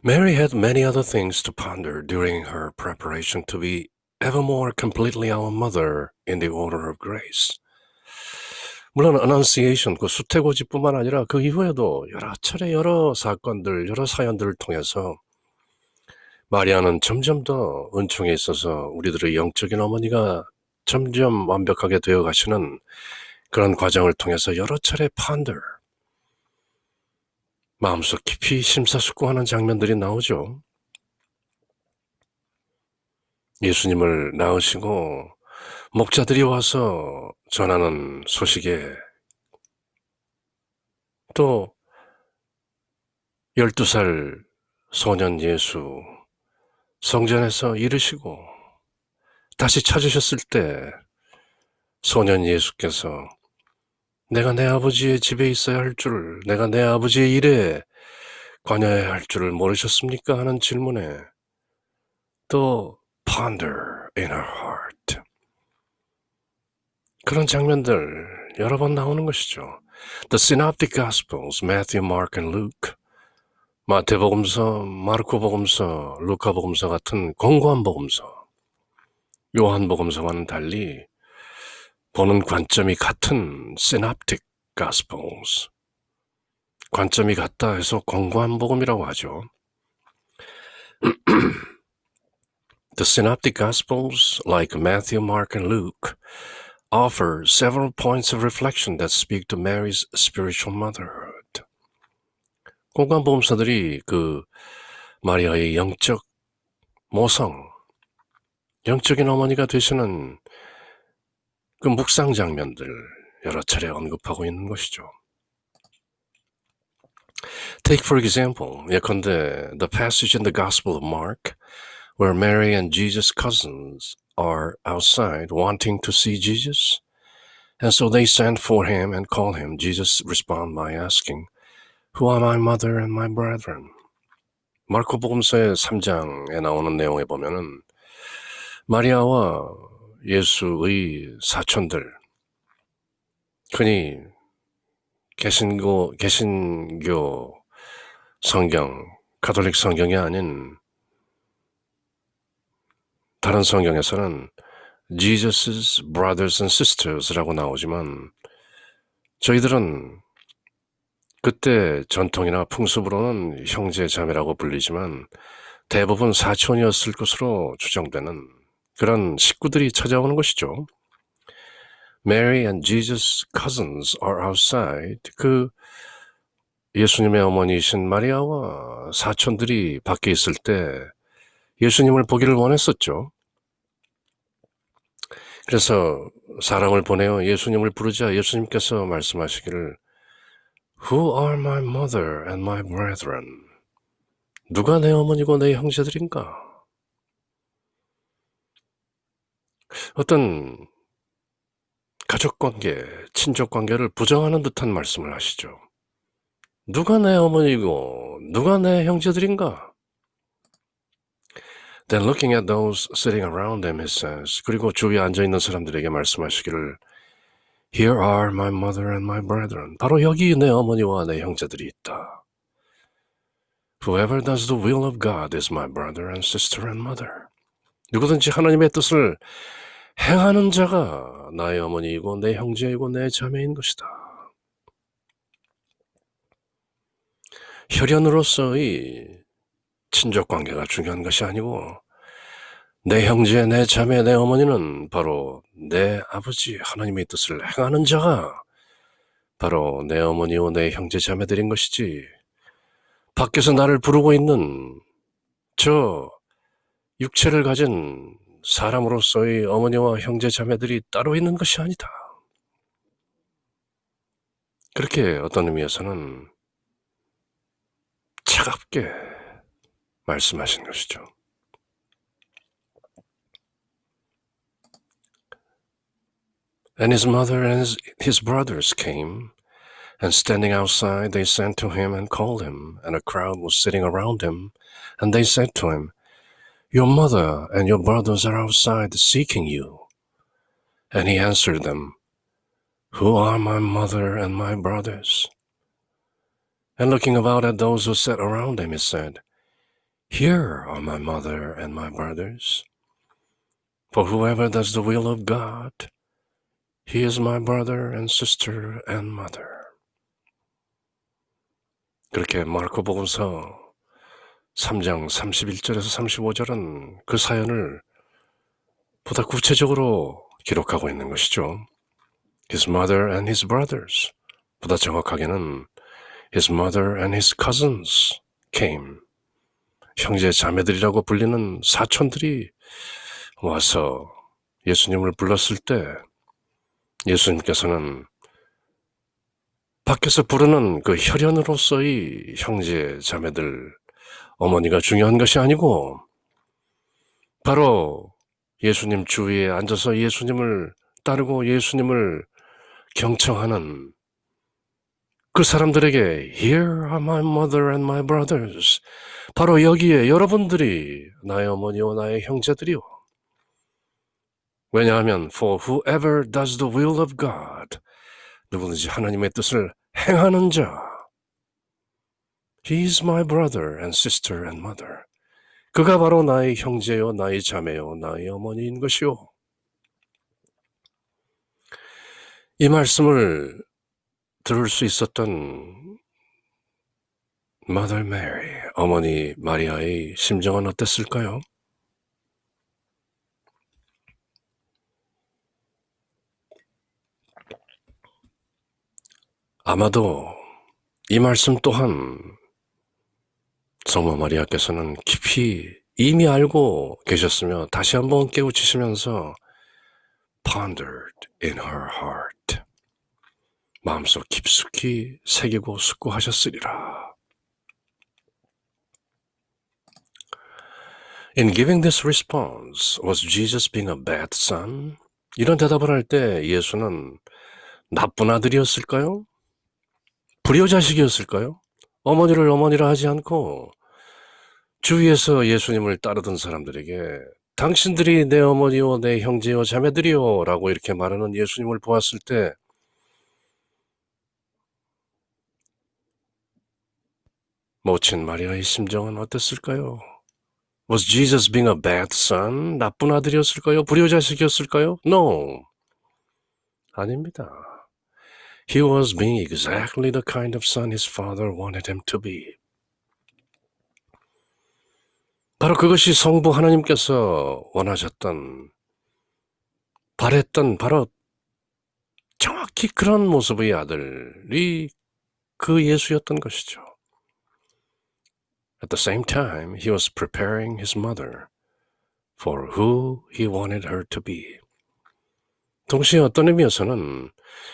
Speaker 1: Mary had many other things to ponder during her preparation to be ever more completely our mother in the order of grace. 물론 Annunciation, 그 수태고지뿐만 아니라 그 이후에도 여러 차례 여러 사건들, 여러 사연들을 통해서 마리아는 점점 더 은총에 있어서 우리들의 영적인 어머니가 점점 완벽하게 되어 가시는 그런 과정을 통해서 여러 차례 ponder, 마음속 깊이 심사숙고하는 장면들이 나오죠. 예수님을 낳으시고 목자들이 와서 전하는 소식에 또 12살 소년 예수 성전에서 이르시고 다시 찾으셨을 때 소년 예수께서 내가 내 아버지의 집에 있어야 할 줄, 내가 내 아버지의 일에 관여해야 할 줄을 모르셨습니까? 하는 질문에 또 ponder in her heart, 그런 장면들 여러 번 나오는 것이죠. The Synoptic Gospels, Matthew, Mark, and Luke, 마태복음서, 마르코복음서, 루카복음서 같은 공고한 복음서, 요한복음서와는 달리 보는 관점이 같은 Synoptic Gospels, 관점이 같다 해서 공고한 복음이라고 하죠. The Synoptic Gospels, like Matthew, Mark, and Luke, offer several points of reflection that speak to Mary's spiritual motherhood. 공간 복음서들이 그 마리아의 영적 모성, 영적인 어머니가 되시는 그 묵상 장면들 여러 차례 언급하고 있는 것이죠. Take for example, 예컨대 the passage in the Gospel of Mark where Mary and Jesus' cousins are outside wanting to see Jesus, and so they send for him and call him. Jesus responds by asking, Who are my mother and my brethren? 마르코복음서의 3장에 나오는 내용에 보면은 마리아와 예수의 사촌들, 흔히 개신교 성경, 가톨릭 성경이 아닌 다른 성경에서는 Jesus' brothers and sisters라고 나오지만 저희들은 그때 전통이나 풍습으로는 형제 자매라고 불리지만 대부분 사촌이었을 것으로 추정되는 그런 식구들이 찾아오는 것이죠. Mary and Jesus' cousins are outside. 그 예수님의 어머니이신 마리아와 사촌들이 밖에 있을 때 예수님을 보기를 원했었죠. 그래서 사람을 보내어 예수님을 부르자 예수님께서 말씀하시기를 Who are my mother and my brethren? 누가 내 어머니고 내 형제들인가? 어떤 가족관계, 친족관계를 부정하는 듯한 말씀을 하시죠. 누가 내 어머니고 누가 내 형제들인가? Then looking at those sitting around them, he says, 그리고 주위에 앉아있는 사람들에게 말씀하시기를 Here are my mother and my brethren. 바로 여기 내 어머니와 내 형제들이 있다. Whoever does the will of God is my brother and sister and mother. 누구든지 하나님의 뜻을 행하는 자가 나의 어머니이고 내 형제이고 내 자매인 것이다. 혈연으로서의 친족관계가 중요한 것이 아니고 내 형제, 내 자매, 내 어머니는 바로 내 아버지 하나님의 뜻을 행하는 자가 바로 내 어머니와 내 형제 자매들인 것이지 밖에서 나를 부르고 있는 저 육체를 가진 사람으로서의 어머니와 형제 자매들이 따로 있는 것이 아니다. 그렇게 어떤 의미에서는 차갑게 말씀하신 것이죠. And his mother and his brothers came, and standing outside they sent to him and called him, and a crowd was sitting around him, and they said to him, Your mother and your brothers are outside seeking you. And he answered them, Who are my mother and my brothers? And looking about at those who sat around him, he said, Here are my mother and my brothers. For whoever does the will of God, he is my brother and sister and mother. 그렇게 마르코복음서 3장 31절에서 35절은 그 사연을 보다 구체적으로 기록하고 있는 것이죠. His mother and his brothers. 보다 정확하게는 His mother and his cousins came. 형제 자매들이라고 불리는 사촌들이 와서 예수님을 불렀을 때 예수님께서는 밖에서 부르는 그 혈연으로서의 형제 자매들 어머니가 중요한 것이 아니고 바로 예수님 주위에 앉아서 예수님을 따르고 예수님을 경청하는 그 사람들에게 Here are my mother and my brothers. 바로 여기에 여러분들이 나의 어머니와 나의 형제들이요. 왜냐하면 For whoever does the will of God. 누구든지 하나님의 뜻을 행하는 자. He is my brother and sister and mother. 그가 바로 나의 형제요, 나의 자매요, 나의 어머니인 것이요. 이 말씀을 들을 수 있었던 Mother Mary, 어머니 마리아의 심정은 어땠을까요? 아마도 이 말씀 또한 성모 마리아께서는 깊이 이미 알고 계셨으며 다시 한번 깨우치시면서 pondered in her heart, 마음속 깊숙이 새기고 숙고하셨으리라. In giving this response, was Jesus being a bad son? 이런 대답을 할 때 예수는 나쁜 아들이었을까요? 불효자식이었을까요? 어머니를 어머니라 하지 않고 주위에서 예수님을 따르던 사람들에게 당신들이 내 어머니요 내 형제요 자매들이요 라고 이렇게 말하는 예수님을 보았을 때 모친 마리아의 심정은 어땠을까요? Was Jesus being a bad son? 나쁜 아들이었을까요? 불효자식이었을까요? No. 아닙니다. He was being exactly the kind of son his father wanted him to be. 바로 그것이 성부 하나님께서 원하셨던, 바랬던 바로 정확히 그런 모습의 아들이 그 예수였던 것이죠. At the same time, he was preparing his mother for who he wanted her to be. 동시에 어떤 의미에서는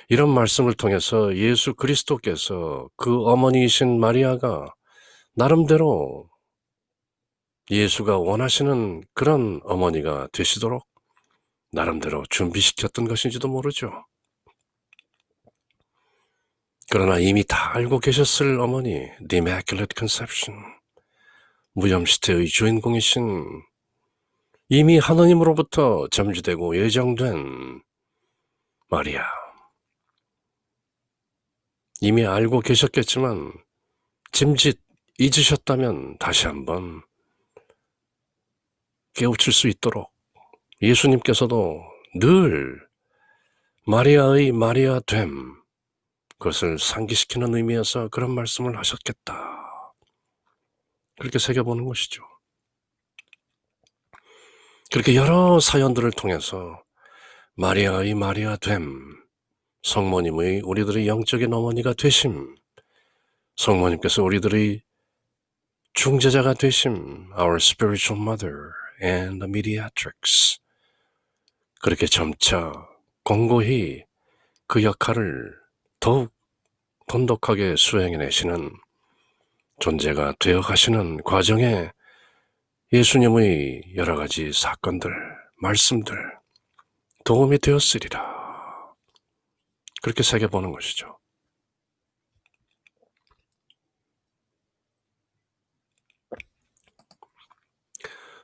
Speaker 1: 이런 말씀을 통해서 예수 그리스도께서 그 어머니이신 마리아가 나름대로 예수가 원하시는 그런 어머니가 되시도록 나름대로 준비시켰던 것인지도 모르죠. 그러나 이미 다 알고 계셨을 어머니, The Immaculate Conception, 무염시태의 주인공이신 이미 하나님으로부터 점주되고 예정된 마리아. 이미 알고 계셨겠지만 짐짓 잊으셨다면 다시 한번 깨우칠 수 있도록 예수님께서도 늘 마리아의 마리아됨, 그것을 상기시키는 의미에서 그런 말씀을 하셨겠다. 그렇게 새겨보는 것이죠. 그렇게 여러 사연들을 통해서 마리아의 마리아됨, 성모님의 우리들의 영적인 어머니가 되심, 성모님께서 우리들의 중재자가 되심, our spiritual mother and the mediatrix. 그렇게 점차 공고히 그 역할을 더욱 돈독하게 수행해내시는 존재가 되어 가시는 과정에 예수님의 여러 가지 사건들, 말씀들 도움이 되었으리라. 그렇게 새겨보는 것이죠.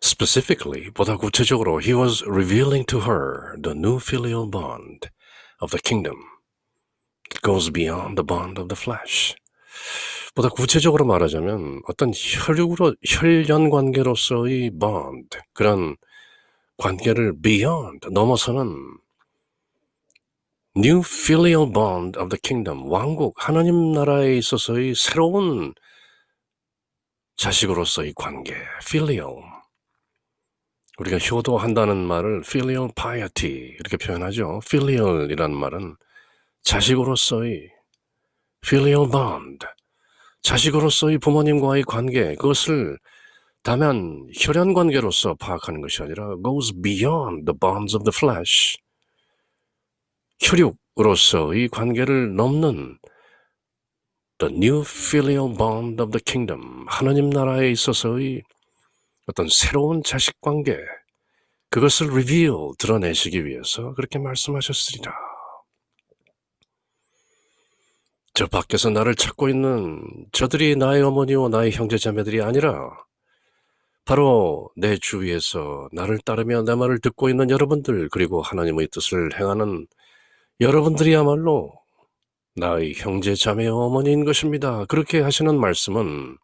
Speaker 1: Specifically, 보다 구체적으로, he was revealing to her the new filial bond of the kingdom. It goes beyond the bond of the flesh. 보다 구체적으로 말하자면 어떤 혈연 관계로서의 bond, 그런 관계를 beyond, 넘어서는 new filial bond of the kingdom, 왕국, 하나님 나라에 있어서의 새로운 자식으로서의 관계, filial. 우리가 효도한다는 말을 filial piety 이렇게 표현하죠. filial이라는 말은 자식으로서의 filial bond, 자식으로서의 부모님과의 관계, 그것을 다만 혈연 관계로서 파악하는 것이 아니라 goes beyond the bonds of the flesh, 혈육으로서의 관계를 넘는 the new filial bond of the kingdom, 하나님 나라에 있어서의 어떤 새로운 자식 관계, 그것을 reveal, 드러내시기 위해서 그렇게 말씀하셨으리라. 저 밖에서 나를 찾고 있는 저들이 나의 어머니와 나의 형제자매들이 아니라 바로 내 주위에서 나를 따르며 내 말을 듣고 있는 여러분들, 그리고 하나님의 뜻을 행하는 여러분들이야말로 나의 형제자매와 어머니인 것입니다. 그렇게 하시는 말씀은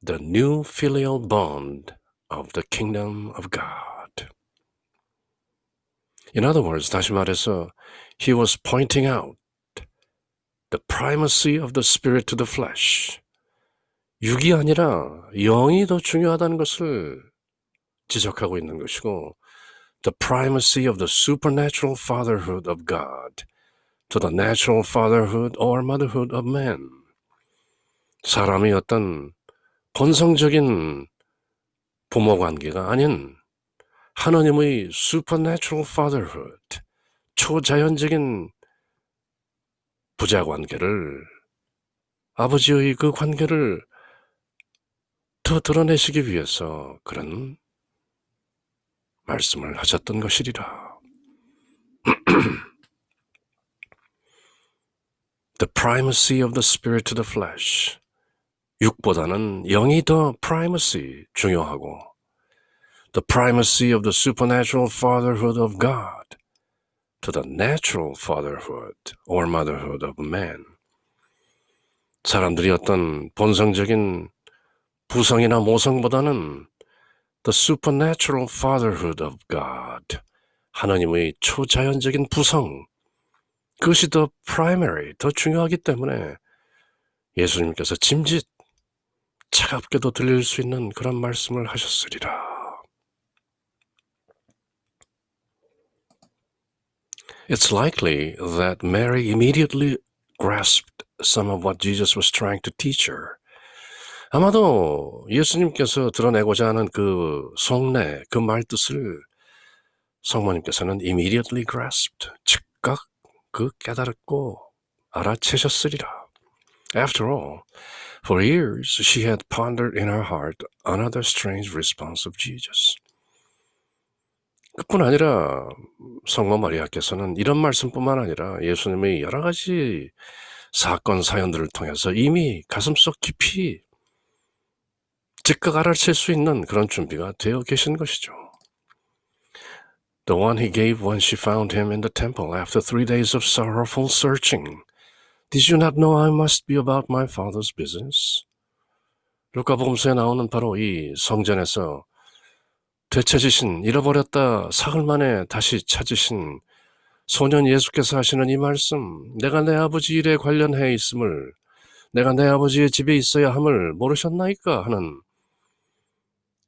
Speaker 1: The new filial bond of the kingdom of God. In other words, 다시 말해서 He was pointing out The primacy of the spirit to the flesh. 육이 아니라 영이 더 중요하다는 것을 지적하고 있는 것이고, the primacy of the supernatural fatherhood of God to the natural fatherhood or motherhood of man. 사람이 어떤 본성적인 부모 관계가 아닌 하나님의 supernatural fatherhood, 초자연적인 부자 관계를, 아버지의 그 관계를 더 드러내시기 위해서 그런 말씀을 하셨던 것이리라. The primacy of the spirit to the flesh. 육보다는 영이 더 primacy, 중요하고, the primacy of the supernatural fatherhood of God to the natural fatherhood or motherhood of man. 사람들이 어떤 본성적인 부성이나 모성보다는 the supernatural fatherhood of God, 하나님의 초자연적인 부성, 그것이 더 primary, 더 중요하기 때문에 예수님께서 짐짓 차갑게도 들릴 수 있는 그런 말씀을 하셨으리라. It's likely that Mary immediately grasped some of what Jesus was trying to teach her. 아마도 예수님께서 드러내고자 하는 그 속내, 그 말뜻을 성모님께서는 immediately grasped, 즉각 그 깨달았고 알아채셨으리라. After all, for years she had pondered in her heart another strange response of Jesus. 그뿐 아니라 성모 마리아께서는 이런 말씀뿐만 아니라 예수님의 여러 가지 사건, 사연들을 통해서 이미 가슴속 깊이 즉각 알아챌 수 있는 그런 준비가 되어 계신 것이죠. The one he gave when she found him in the temple after 3 days of sorrowful searching. Did you not know I must be about my father's business? 루카복음서에 나오는 바로 이 성전에서 되찾으신, 잃어버렸다 사흘 만에 다시 찾으신 소년 예수께서 하시는 이 말씀, 내가 내 아버지 일에 관련해 있음을, 내가 내 아버지의 집에 있어야 함을 모르셨나이까 하는,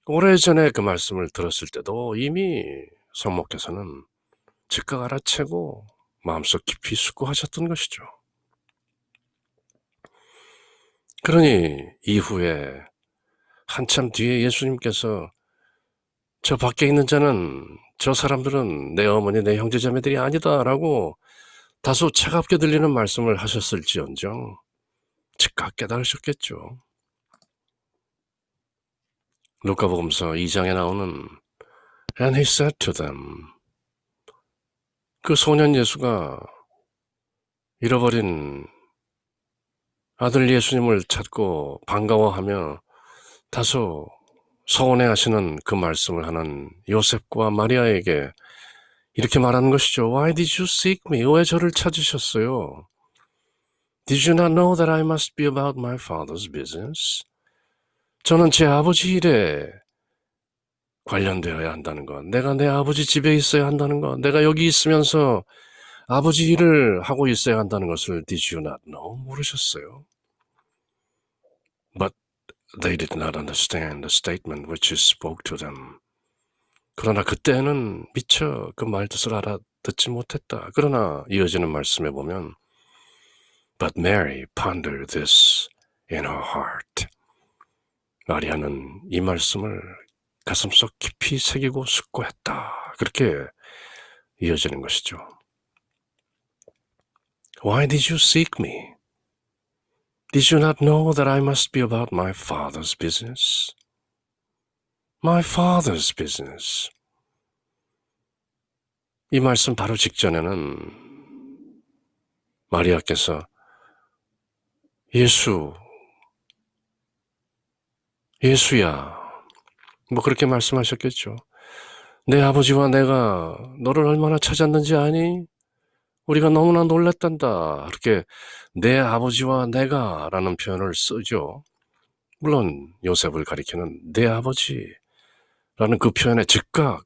Speaker 1: 오래전에 그 말씀을 들었을 때도 이미 성모께서는 즉각 알아채고 마음속 깊이 숙고하셨던 것이죠. 그러니 이후에 한참 뒤에 예수님께서 저 밖에 있는 자는, 저 사람들은 내 어머니, 내 형제자매들이 아니다라고 다소 차갑게 들리는 말씀을 하셨을지언정 즉각 깨달으셨겠죠. 루카복음서 2장에 나오는 And he said to them, 그 소년 예수가 잃어버린 아들 예수님을 찾고 반가워하며 다소 서운해하시는 그 말씀을 하는 요셉과 마리아에게 이렇게 말하는 것이죠. Why did you seek me? 왜 저를 찾으셨어요? Did you not know that I must be about my father's business? 저는 제 아버지 일에 관련되어야 한다는 것, 내가 내 아버지 집에 있어야 한다는 것, 내가 여기 있으면서 아버지 일을 하고 있어야 한다는 것을 Did you not know? 모르셨어요? But they did not understand the statement which he spoke to them. 그러나 그때는 미처 그 말뜻을 알아듣지 못했다. 그러나 이어지는 말씀에 보면 But Mary pondered this in her heart. 마리아는 이 말씀을 가슴속 깊이 새기고 숙고했다. 그렇게 이어지는 것이죠. Why did you seek me? Did you not know that I must be about my father's business? My father's business. 이 말씀 바로 직전에는 마리아께서 예수야, 뭐 그렇게 말씀하셨겠죠. 내 아버지와 내가 너를 얼마나 찾았는지 아니? 우리가 너무나 놀랐단다. 이렇게 내 아버지와 내가 라는 표현을 쓰죠. 물론 요셉을 가리키는 내 아버지라는 그 표현에 즉각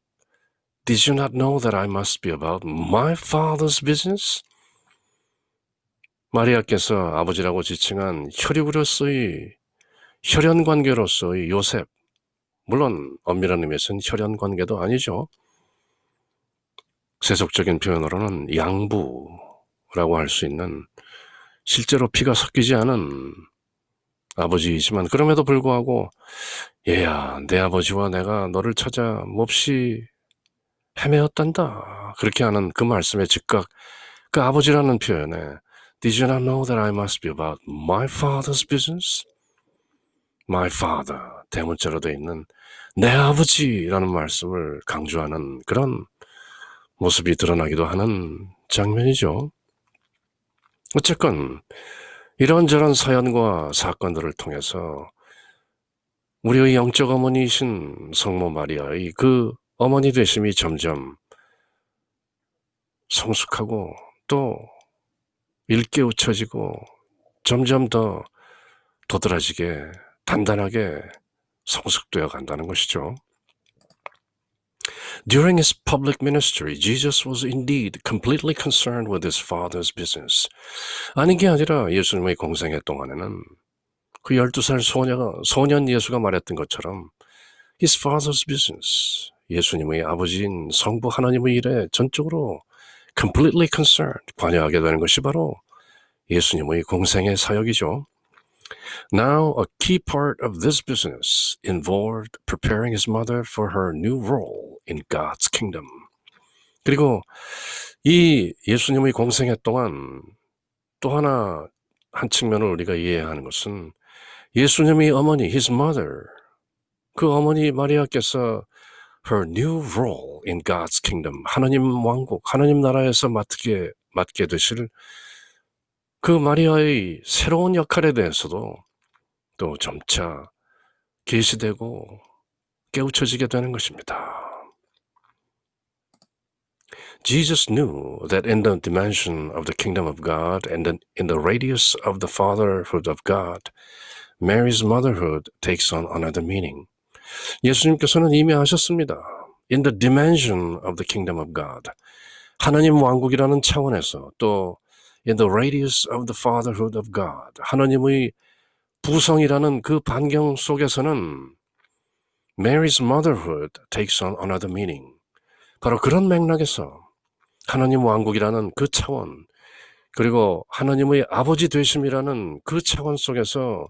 Speaker 1: Did you not know that I must be about my father's business? 마리아께서 아버지라고 지칭한 혈육으로서의 혈연관계로서의 요셉, 물론 엄밀한 의미에서는 혈연관계도 아니죠. 세속적인 표현으로는 양부라고 할 수 있는 실제로 피가 섞이지 않은 아버지이지만 그럼에도 불구하고 얘야 내 아버지와 내가 너를 찾아 몹시 헤매었단다. 그렇게 하는 그 말씀에 즉각 그 아버지라는 표현에 Did you not know that I must be about my father's business? My father 대문자로 되어 있는 내 아버지라는 말씀을 강조하는 그런 모습이 드러나기도 하는 장면이죠. 어쨌건 이런저런 사연과 사건들을 통해서 우리의 영적 어머니이신 성모 마리아의 그 어머니 되심이 점점 성숙하고 또 일깨우쳐지고 점점 더 도드라지게 단단하게 성숙되어 간다는 것이죠. During his public ministry, Jesus was indeed completely concerned with his father's business. 아닌 게 아니라 예수님의 공생애 동안에는 그 12살 소년 예수가 말했던 것처럼 his father's business, 예수님의 아버지인 성부 하나님의 일에 전적으로 completely concerned, 관여하게 되는 것이 바로 예수님의 공생애 사역이죠. Now, a key part of this business involved preparing his mother for her new role in God's kingdom. 그리고 이 예수님의 공생애 동안 또 하나 한 측면을 우리가 이해해야 하는 것은 예수님의 어머니, his mother, 그 어머니 마리아께서 her new role in God's kingdom, 하나님 왕국, 하나님 나라에서 맡게 되실 그 마리아의 새로운 역할에 대해서도 또 점차 계시되고 깨우쳐지게 되는 것입니다. Jesus knew that in the dimension of the kingdom of God and in the radius of the fatherhood of God, Mary's motherhood takes on another meaning. 예수님께서는 이미 아셨습니다. In the dimension of the kingdom of God, 하나님 왕국이라는 차원에서 또 in the radius of the fatherhood of God, 하나님의 부성이라는 그 반경 속에서는 Mary's motherhood takes on another meaning. 바로 그런 맥락에서 하나님 왕국이라는 그 차원, 그리고 하나님의 아버지 되심이라는 그 차원 속에서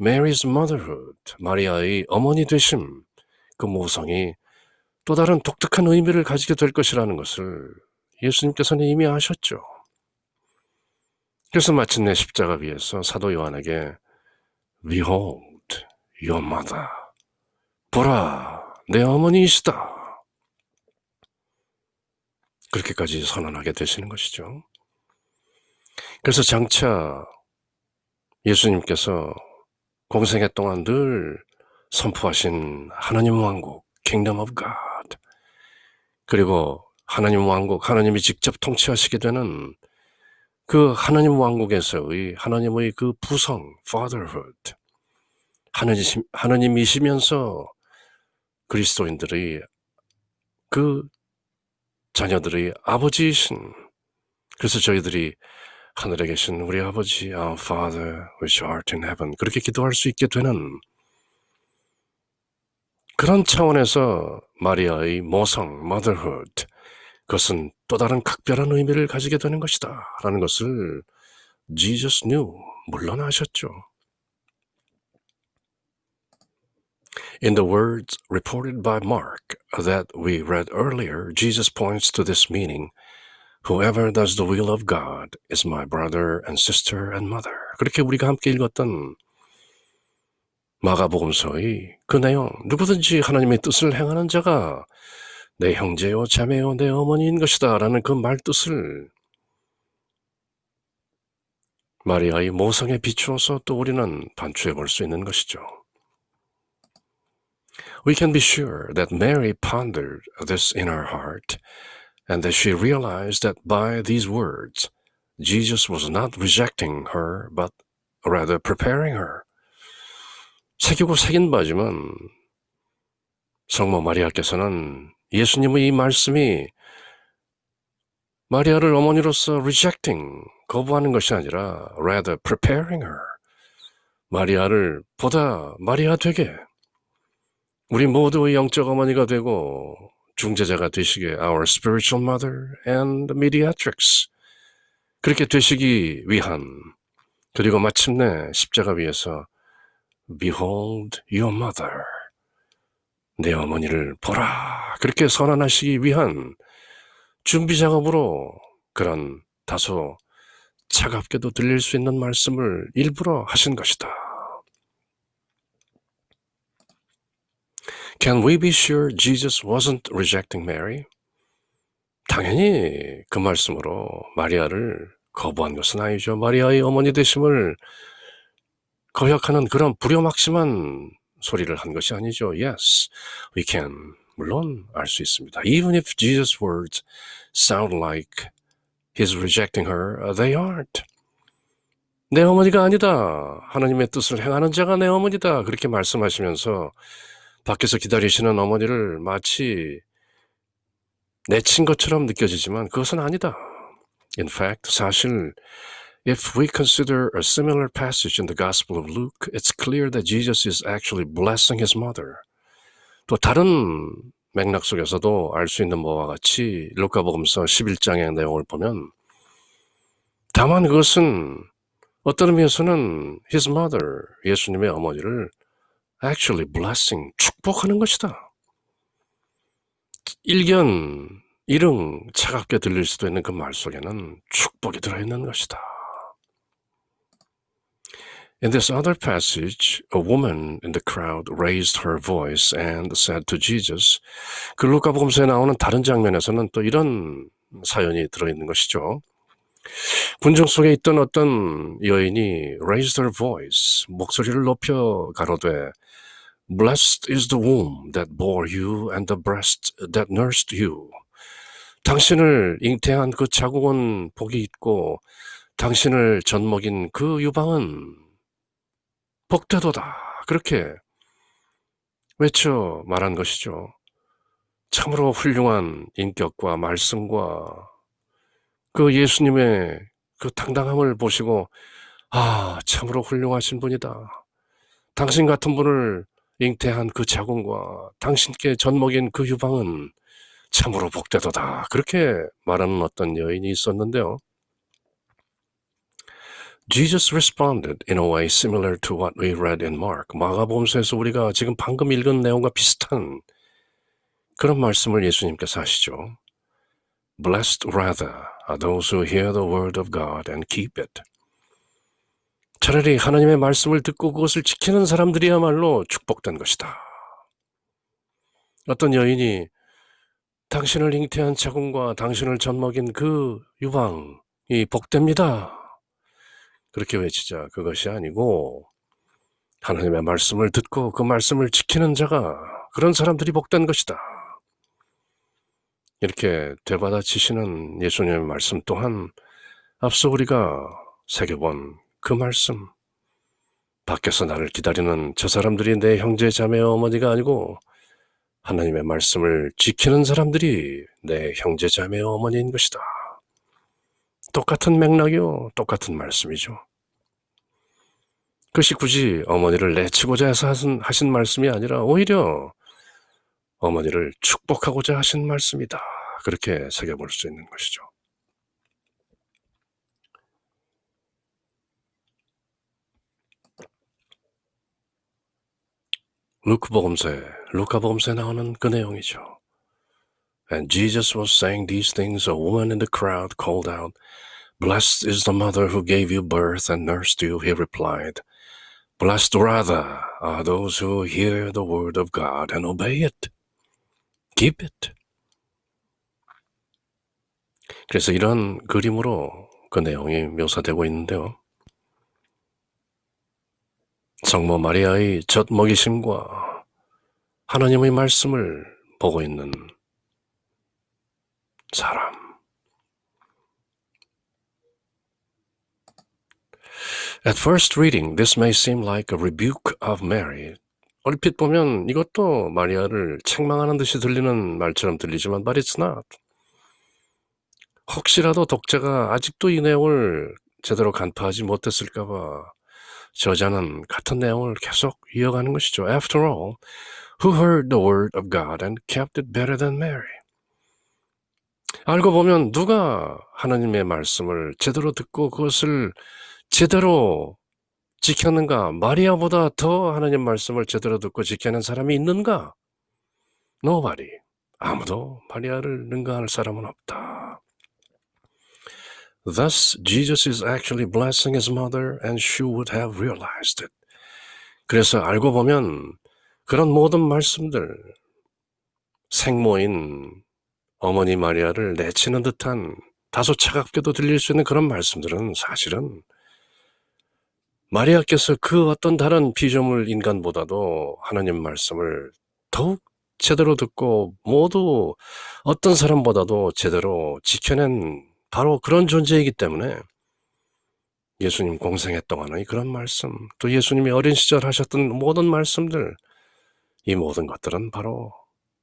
Speaker 1: Mary's motherhood, 마리아의 어머니 되심, 그 모성이 또 다른 독특한 의미를 가지게 될 것이라는 것을 예수님께서는 이미 아셨죠. 그래서 마침내 십자가 위에서 사도 요한에게 Behold, your mother. 보라, 내 어머니이시다. 그렇게까지 선언하게 되시는 것이죠. 그래서 장차 예수님께서 공생애 동안 늘 선포하신 하나님 왕국, Kingdom of God, 그리고 하나님 왕국, 하나님이 직접 통치하시게 되는 그 하나님 왕국에서의 하나님의 그 부성, Fatherhood, 하나님이시면서 그리스도인들의 그 자녀들의 아버지이신, 그래서 저희들이 하늘에 계신 우리 아버지, Our Father, which art in heaven, 그렇게 기도할 수 있게 되는 그런 차원에서 마리아의 모성, motherhood, 그것은 또 다른 각별한 의미를 가지게 되는 것이다 라는 것을 Jesus knew, 물론 아셨죠. In the words reported by Mark that we read earlier, Jesus points to this meaning, Whoever does the will of God is my brother and sister and mother. 그렇게 우리가 함께 읽었던 마가복음서의 그 내용, 누구든지 하나님의 뜻을 행하는 자가 내 형제요 자매요 내 어머니인 것이다 라는 그 말뜻을 마리아의 모성에 비추어서 또 우리는 반추해 볼 수 있는 것이죠. We can be sure that Mary pondered this in her heart and that she realized that by these words, Jesus was not rejecting her but rather preparing her. 새기고 새긴 바지만 성모 마리아께서는 예수님의 이 말씀이 마리아를 어머니로서 rejecting, 거부하는 것이 아니라 rather preparing her. 마리아를 보다 마리아 되게 우리 모두의 영적 어머니가 되고 중재자가 되시게 our spiritual mother and mediatrix 그렇게 되시기 위한 그리고 마침내 십자가 위에서 behold your mother 내 어머니를 보라 그렇게 선언하시기 위한 준비 작업으로 그런 다소 차갑게도 들릴 수 있는 말씀을 일부러 하신 것이다. Can we be sure Jesus wasn't rejecting Mary? 당연히 그 말씀으로 마리아를 거부한 것은 아니죠. 마리아의 어머니 되심을 거역하는 그런 불효막심한 소리를 한 것이 아니죠. Yes, we can. 물론 알 수 있습니다. Even if Jesus' words sound like he's rejecting her, they aren't. 내 어머니가 아니다. 하나님의 뜻을 행하는 자가 내 어머니다. 그렇게 말씀하시면서 밖에서 기다리시는 어머니를 마치 내친 것처럼 느껴지지만 그것은 아니다. In fact, 사실 if we consider a similar passage in the Gospel of Luke, it's clear that Jesus is actually blessing his mother. 또 다른 맥락 속에서도 알 수 있는 바와 같이 루카복음서 11장의 내용을 보면 다만 그것은 어떤 의미에서는 his mother, 예수님의 어머니를 actually blessing, 축복하는 것이다. 일릉 차갑게 들릴 수도 있는 그 말 속에는 축복이 들어있는 것이다. In this other passage, a woman in the crowd raised her voice and said to Jesus, 그 루카복음서에 나오는 다른 장면에서는 또 이런 사연이 들어있는 것이죠. 군중 속에 있던 어떤 여인이 raised her voice, 목소리를 높여 가로되 Blessed is the womb that bore you and the breast that nursed you. 당신을 잉태한 그 자궁은 복이 있고 당신을 젖먹인 그 유방은 복되도다. 그렇게 외쳐 말한 것이죠. 참으로 훌륭한 인격과 말씀과 그 예수님의 그 당당함을 보시고 참으로 훌륭하신 분이다. 당신 같은 분을 잉태한 그 자궁과 당신께 젖먹인 그 유방은 참으로 복되도다. 그렇게 말하는 어떤 여인이 있었는데요. Jesus responded in a way similar to what we read in Mark. 마가복음서에서 우리가 지금 방금 읽은 내용과 비슷한 그런 말씀을 예수님께서 하시죠. Blessed rather are those who hear the word of God and keep it. 차라리 하나님의 말씀을 듣고 그것을 지키는 사람들이야말로 축복된 것이다. 어떤 여인이 당신을 잉태한 자궁과 당신을 젖먹인 그 유방이 복됩니다. 그렇게 외치자 그것이 아니고 하나님의 말씀을 듣고 그 말씀을 지키는 자가 그런 사람들이 복된 것이다. 이렇게 되받아치시는 예수님의 말씀 또한 앞서 우리가 새겨본 그 말씀 밖에서 나를 기다리는 저 사람들이 내 형제 자매 어머니가 아니고 하나님의 말씀을 지키는 사람들이 내 형제 자매 어머니인 것이다. 똑같은 맥락이요. 똑같은 말씀이죠. 그것이 굳이 어머니를 내치고자 해서 하신 말씀이 아니라 오히려 어머니를 축복하고자 하신 말씀이다. 그렇게 새겨볼 수 있는 것이죠. 루카복음서에 나오는 그 내용이죠. And Jesus was saying these things. A woman in the crowd called out, Blessed is the mother who gave you birth and nursed you. He replied, Blessed rather are those who hear the word of God and obey it. Keep it. 그래서 이런 그림으로 그 내용이 묘사되고 있는데요. 성모 마리아의 젖먹이심과 하나님의 말씀을 보고 있는 사람. At first reading, this may seem like a rebuke of Mary. 얼핏 보면 이것도 마리아를 책망하는 듯이 들리는 말처럼 들리지만 but it's not. 혹시라도 독자가 아직도 이 내용을 제대로 간파하지 못했을까봐 저자는 같은 내용을 계속 이어가는 것이죠. After all, who heard the word of God and kept it better than Mary? 알고 보면 누가 하나님의 말씀을 제대로 듣고 그것을 제대로 지켰는가? 마리아보다 더 하나님 말씀을 제대로 듣고 지켜낸 사람이 있는가? Nobody. 아무도 마리아를 능가할 사람은 없다. Thus, Jesus is actually blessing his mother and she would have realized it. 그래서 알고 보면 그런 모든 말씀들, 생모인 어머니 마리아를 내치는 듯한 다소 차갑게도 들릴 수 있는 그런 말씀들은 사실은 마리아께서 그 어떤 다른 피조물 인간보다도 하나님 말씀을 더욱 제대로 듣고 모두 어떤 사람보다도 제대로 지켜낸 바로 그런 존재이기 때문에 예수님 공생애 동안의 그런 말씀, 또 예수님이 어린 시절 하셨던 모든 말씀들, 이 모든 것들은 바로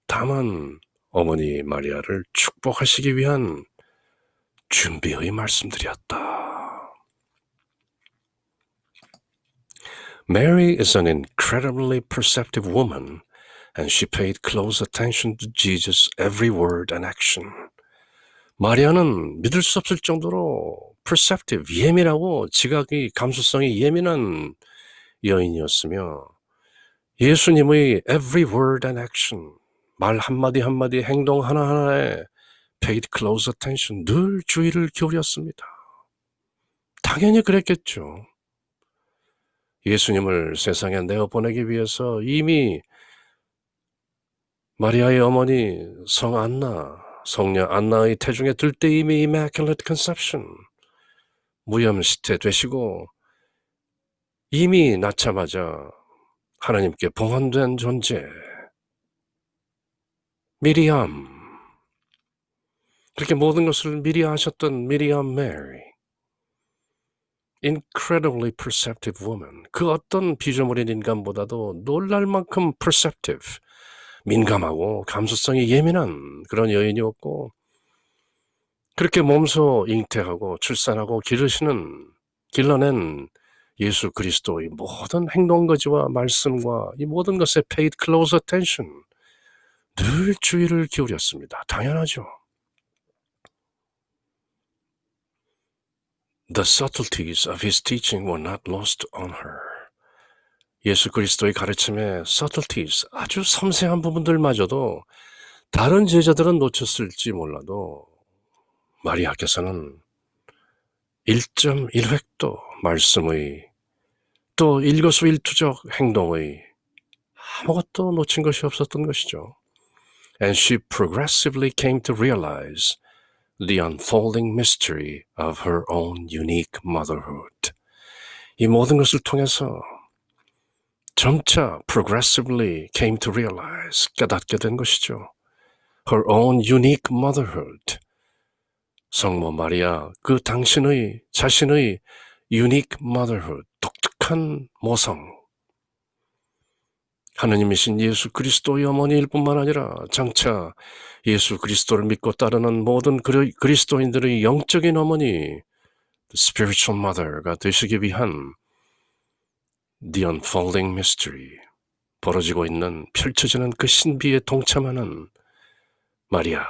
Speaker 1: 다만 어머니 마리아를 축복하시기 위한 준비의 말씀들이었다. Mary is an incredibly perceptive woman, and she paid close attention to Jesus' every word and action. 마리아는 믿을 수 없을 정도로 perceptive, 예민하고 지각이, 감수성이 예민한 여인이었으며 예수님의 every word and action, 말 한마디 한마디, 행동 하나하나에 paid close attention, 늘 주의를 기울였습니다. 당연히 그랬겠죠. 예수님을 세상에 내어보내기 위해서 이미 마리아의 어머니 성녀 안나의 태중에 들 때 이미 Immaculate Conception, 무염시태 되시고 이미 낳자마자 하나님께 봉헌된 존재 미리암, 그렇게 모든 것을 미리 하셨던 미리암 메리, incredibly perceptive woman, 그 어떤 피조물인 인간보다도 놀랄 만큼 perceptive, 민감하고 감수성이 예민한 그런 여인이었고, 그렇게 몸소 잉태하고 출산하고 길러낸 예수 그리스도의 모든 행동거지와 말씀과 이 모든 것에 paid close attention, 늘 주의를 기울였습니다. 당연하죠. The subtleties of his teaching were not lost on her. 예수 그리스도의 가르침의 subtleties, 아주 섬세한 부분들마저도 다른 제자들은 놓쳤을지 몰라도 마리아께서는 1.1획도 말씀의 또 일거수일투족 행동의 아무것도 놓친 것이 없었던 것이죠. And she progressively came to realize the unfolding mystery of her own unique motherhood. 이 모든 것을 통해서 점차 progressively came to realize, 깨닫게 된 것이죠. Her own unique motherhood. 성모 마리아, 그 당신의 자신의 unique motherhood, 독특한 모성. 하느님이신 예수 그리스도의 어머니일 뿐만 아니라 장차 예수 그리스도를 믿고 따르는 모든 그리스도인들의 영적인 어머니, the spiritual mother가 되시기 위한 the unfolding mystery, 벌어지고 있는, 펼쳐지는 그 신비에 동참하는 마리아.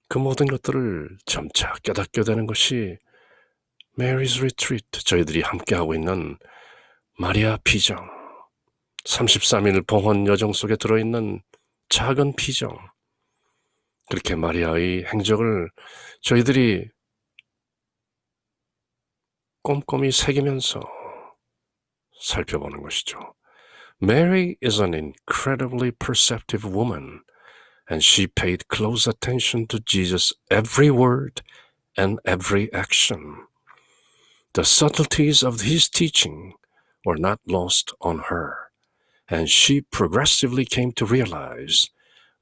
Speaker 1: 그 모든 것들을 점차 깨닫게 되는 것이 Mary's Retreat, 저희들이 함께하고 있는 마리아 피정, 33일 봉헌 여정 속에 들어있는 작은 피정, 그렇게 마리아의 행적을 저희들이 꼼꼼히 새기면서 살펴보는 것이죠. Mary is an incredibly perceptive woman, and she paid close attention to Jesus' every word and every action. The subtleties of his teaching were not lost on her, and she progressively came to realize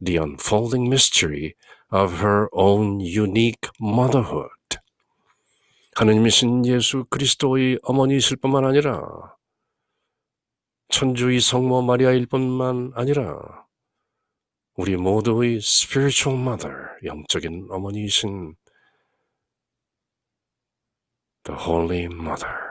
Speaker 1: the unfolding mystery of her own unique motherhood. 하느님이신 예수 그리스도의 어머니이실 뿐만 아니라 천주의 성모 마리아일 뿐만 아니라 우리 모두의 spiritual mother, 영적인 어머니이신 the Holy Mother.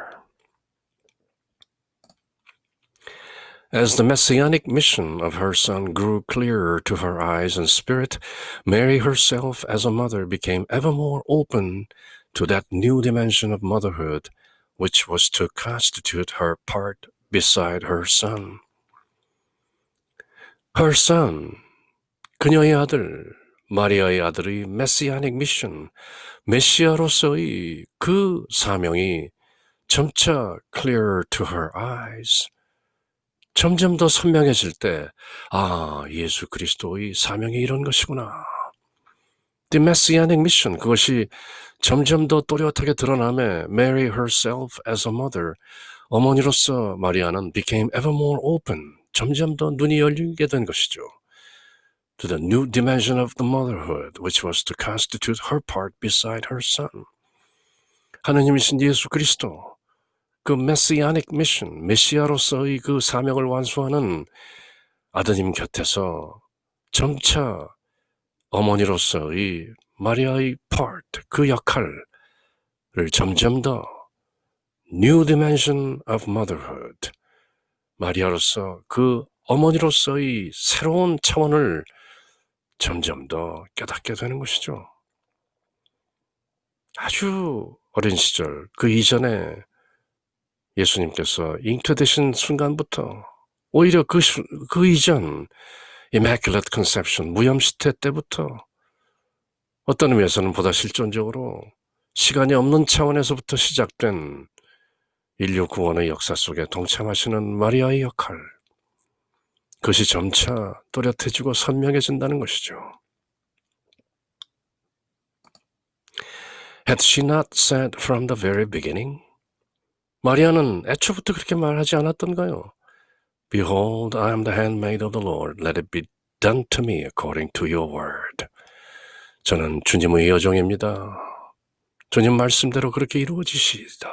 Speaker 1: As the messianic mission of her son grew clearer to her eyes and spirit, Mary herself as a mother became ever more open to that new dimension of motherhood, which was to constitute her part beside her son. Her son, 그녀의 아들, 마리아의 아들의 메시아닉 미션, 메시아로서의 그 사명이 점차 clearer to her eyes, 점점 더 선명해질 때, 예수 그리스도의 사명이 이런 것이구나. The Messianic Mission, 그것이 점점 더 또렷하게 드러나며 Mary herself as a mother, 어머니로서 마리아는 became ever more open, 점점 더 눈이 열리게 된 것이죠. To the new dimension of the motherhood, which was to constitute her part beside her son. 하느님이신 예수 그리스도, 그 메시아닉 미션, 메시아로서의 그 사명을 완수하는 아드님 곁에서 점차 어머니로서의 마리아의 part, 그 역할을 점점 더 new dimension of motherhood, 마리아로서 그 어머니로서의 새로운 차원을 점점 더 깨닫게 되는 것이죠. 아주 어린 시절, 그 이전에 예수님께서 잉태되신 순간부터 오히려 그 이전 Immaculate Conception, 무염시태 때부터 어떤 의미에서는 보다 실존적으로 시간이 없는 차원에서부터 시작된 인류 구원의 역사 속에 동참하시는 마리아의 역할, 그것이 점차 또렷해지고 선명해진다는 것이죠. Had she not said from the very beginning? 마리아는 애초부터 그렇게 말하지 않았던가요? Behold, I am the handmaid of the Lord. Let it be done to me according to your word. 저는 주님의 여종입니다. 주님 말씀대로 그렇게 이루어지시다.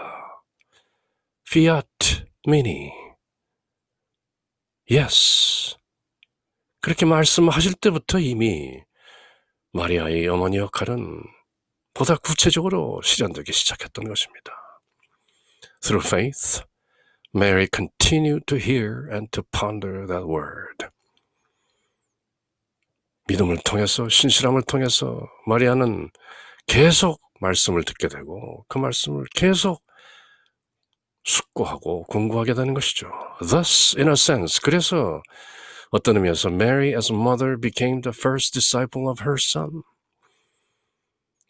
Speaker 1: Fiat mini. Yes. 그렇게 말씀하실 때부터 이미 마리아의 어머니 역할은 보다 구체적으로 실현되기 시작했던 것입니다. Through faith, Mary continued to hear and to ponder that word. 믿음을 통해서, 신실함을 통해서 마리아는 계속 말씀을 듣게 되고 그 말씀을 계속 숙고하고 공부하게 되는 것이죠. Thus, in a sense, 그래서 어떤 의미에서 Mary as a mother became the first disciple of her son.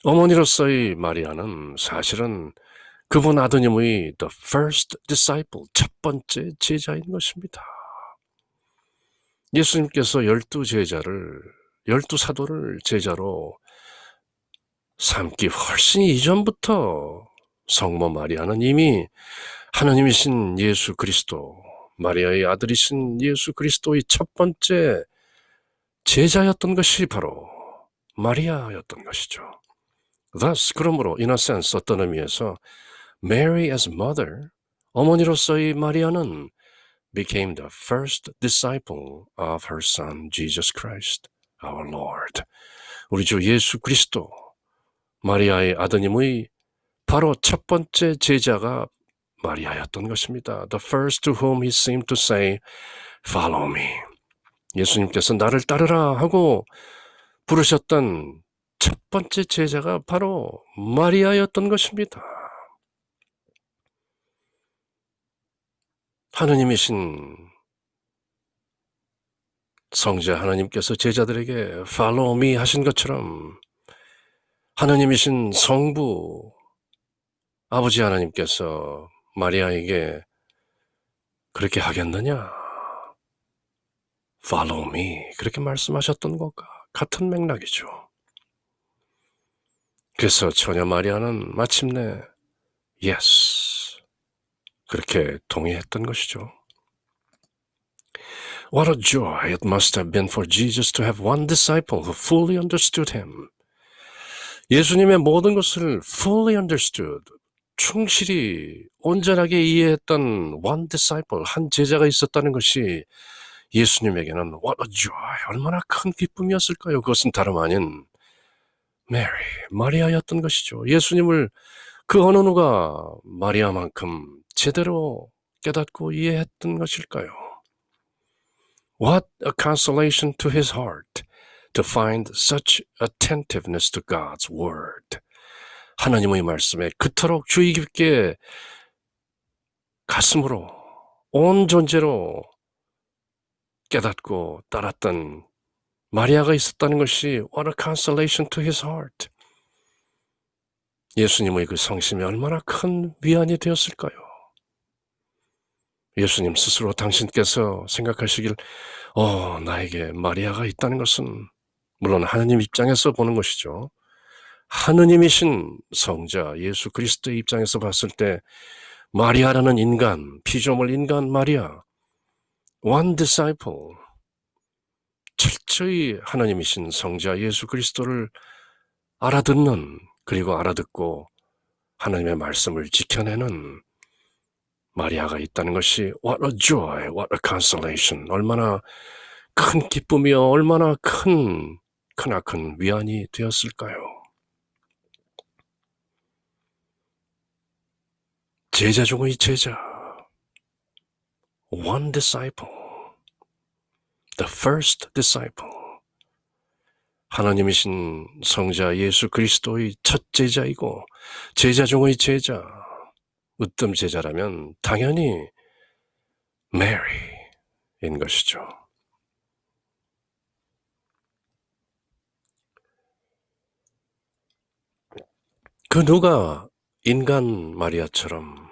Speaker 1: 어머니로서의 마리아는 사실은 그분 아드님의 the first disciple, 첫 번째 제자인 것입니다. 예수님께서 12 사도를 제자로 삼기 훨씬 이전부터 성모 마리아는 이미 하느님이신 예수 그리스도, 마리아의 아들이신 예수 그리스도의 첫 번째 제자였던 것이 바로 마리아였던 것이죠. Thus, 그러므로 in a sense, 어떤 의미에서 Mary as mother, 어머니로서의 마리아는 became the first disciple of her son Jesus Christ, our Lord. 우리 주 예수 그리스도, 마리아의 아드님의 바로 첫 번째 제자가 마리아였던 것입니다. The first to whom he seemed to say, follow me. 예수님께서 나를 따르라 하고 부르셨던 첫 번째 제자가 바로 마리아였던 것입니다. 하느님이신 성자 하나님께서 제자들에게 follow me 하신 것처럼 하느님이신 성부 아버지 하나님께서 마리아에게 그렇게 하겠느냐? Follow me 그렇게 말씀하셨던 것과 같은 맥락이죠. 그래서 처녀 마리아는 마침내 Yes 그렇게 동의했던 것이죠. What a joy it must have been for Jesus to have one disciple who fully understood him. 예수님의 모든 것을 fully understood, 충실히 온전하게 이해했던 one disciple, 한 제자가 있었다는 것이 예수님에게는 what a joy, 얼마나 큰 기쁨이었을까요? 그것은 다름 아닌 메리, 마리아였던 것이죠. 예수님을 그 어느 누가 마리아만큼 제대로 깨닫고 이해했던 것일까요? What a consolation to his heart to find such attentiveness to God's word. 하나님의 말씀에 그토록 주의 깊게 가슴으로 온 존재로 깨닫고 따랐던 마리아가 있었다는 것이 what a consolation to his heart. 예수님의 그 성심이 얼마나 큰 위안이 되었을까요? 예수님 스스로 당신께서 생각하시길 나에게 마리아가 있다는 것은 물론 하느님 입장에서 보는 것이죠. 하느님이신 성자 예수 그리스도의 입장에서 봤을 때 마리아라는 인간, 피조물 인간 마리아, one disciple, 철저히 하나님이신 성자 예수 그리스도를 알아듣는, 그리고 알아듣고 하나님의 말씀을 지켜내는 마리아가 있다는 것이 what a joy, what a consolation, 얼마나 큰 기쁨이요, 얼마나 크나큰 위안이 되었을까요? 제자 중의 제자, one disciple, the first disciple, 하나님이신 성자 예수 그리스도의 첫 제자이고 제자 중의 제자, 으뜸 제자라면 당연히 메리인 것이죠. 그 누가 인간 마리아처럼,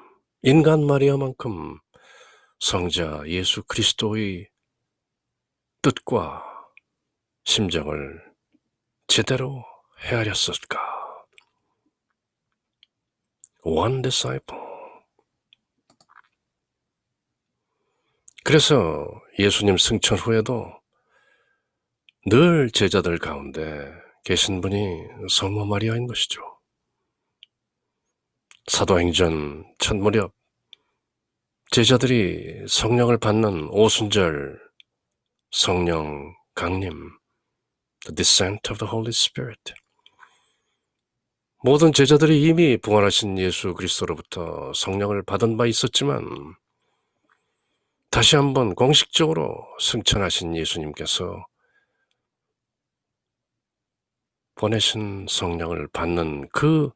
Speaker 1: 인간 마리아만큼 성자 예수 그리스도의 뜻과 심정을 제대로 헤아렸을까? One disciple. 그래서 예수님 승천 후에도 늘 제자들 가운데 계신 분이 성모 마리아인 것이죠. 사도행전 첫 무렵 제자들이 성령을 받는 오순절 성령 강림, the descent of the Holy Spirit. 모든 제자들이 이미 부활하신 예수 그리스도로부터 성령을 받은 바 있었지만 다시 한번 공식적으로 승천하신 예수님께서 보내신 성령을 받는 그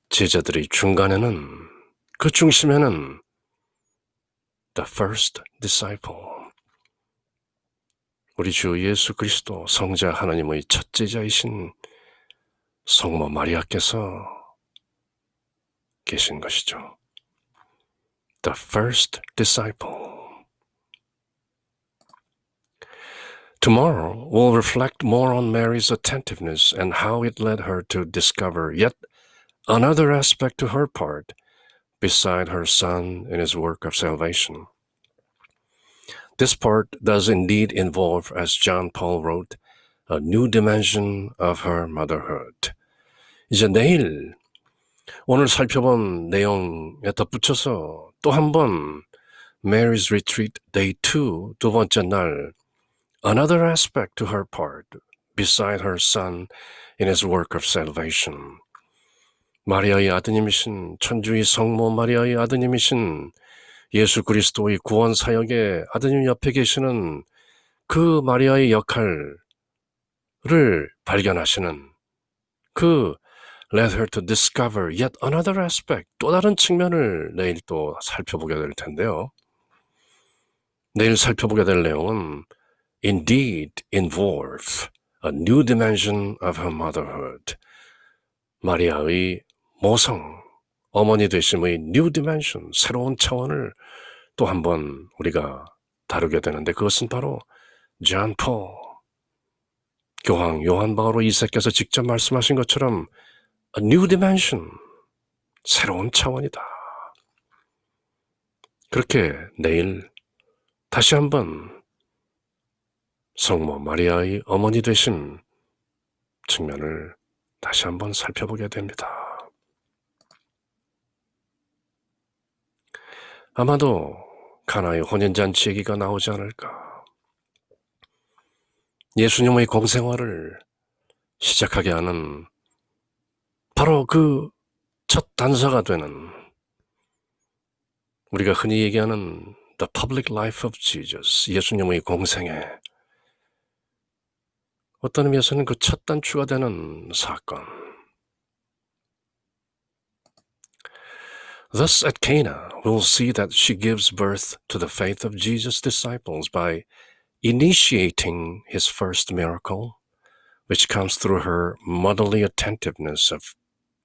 Speaker 1: 제자들의 중간에는, 그 중심에는 the first disciple, 우리 주 예수 그리스도 성자 하나님의 첫 제자이신 성모 마리아께서 계신 것이죠. The first disciple. Tomorrow we'll reflect more on Mary's attentiveness and how it led her to discover yet another aspect to her part beside her Son in his work of salvation. This part does indeed involve, as John Paul wrote, a new dimension of her motherhood. 이제 내일 오늘 살펴본 내용에 덧붙여서 또 한 번 Mary's Retreat Day 2 두 번째 날 another aspect to her part beside her Son in his work of salvation. 마리아의 아드님이신 천주의 성모 마리아의 아드님이신 예수 그리스도의 구원 사역의 아드님 옆에 계시는 그 마리아의 역할을 발견하시는 그 Let her to discover yet another aspect, 또 다른 측면을 내일 또 살펴보게 될 텐데요. 내일 살펴보게 될 내용은 indeed involve a new dimension of her motherhood. 마리아의 모성, 어머니 되심의 new dimension, 새로운 차원을 또 한번 우리가 다루게 되는데 그것은 바로 존 폴, 교황 요한 바오로 2세께서 직접 말씀하신 것처럼 a new dimension, 새로운 차원이다. 그렇게 내일 다시 한번 성모 마리아의 어머니 되심 측면을 다시 한번 살펴보게 됩니다. 아마도 가나의 혼인잔치 얘기가 나오지 않을까. 예수님의 공생활을 시작하게 하는 바로 그 첫 단서가 되는 우리가 흔히 얘기하는 The Public Life of Jesus, 예수님의 공생애, 어떤 의미에서는 그 첫 단추가 되는 사건. Thus at Cana, we'll see that she gives birth to the faith of Jesus' disciples by initiating his first miracle, which comes through her motherly attentiveness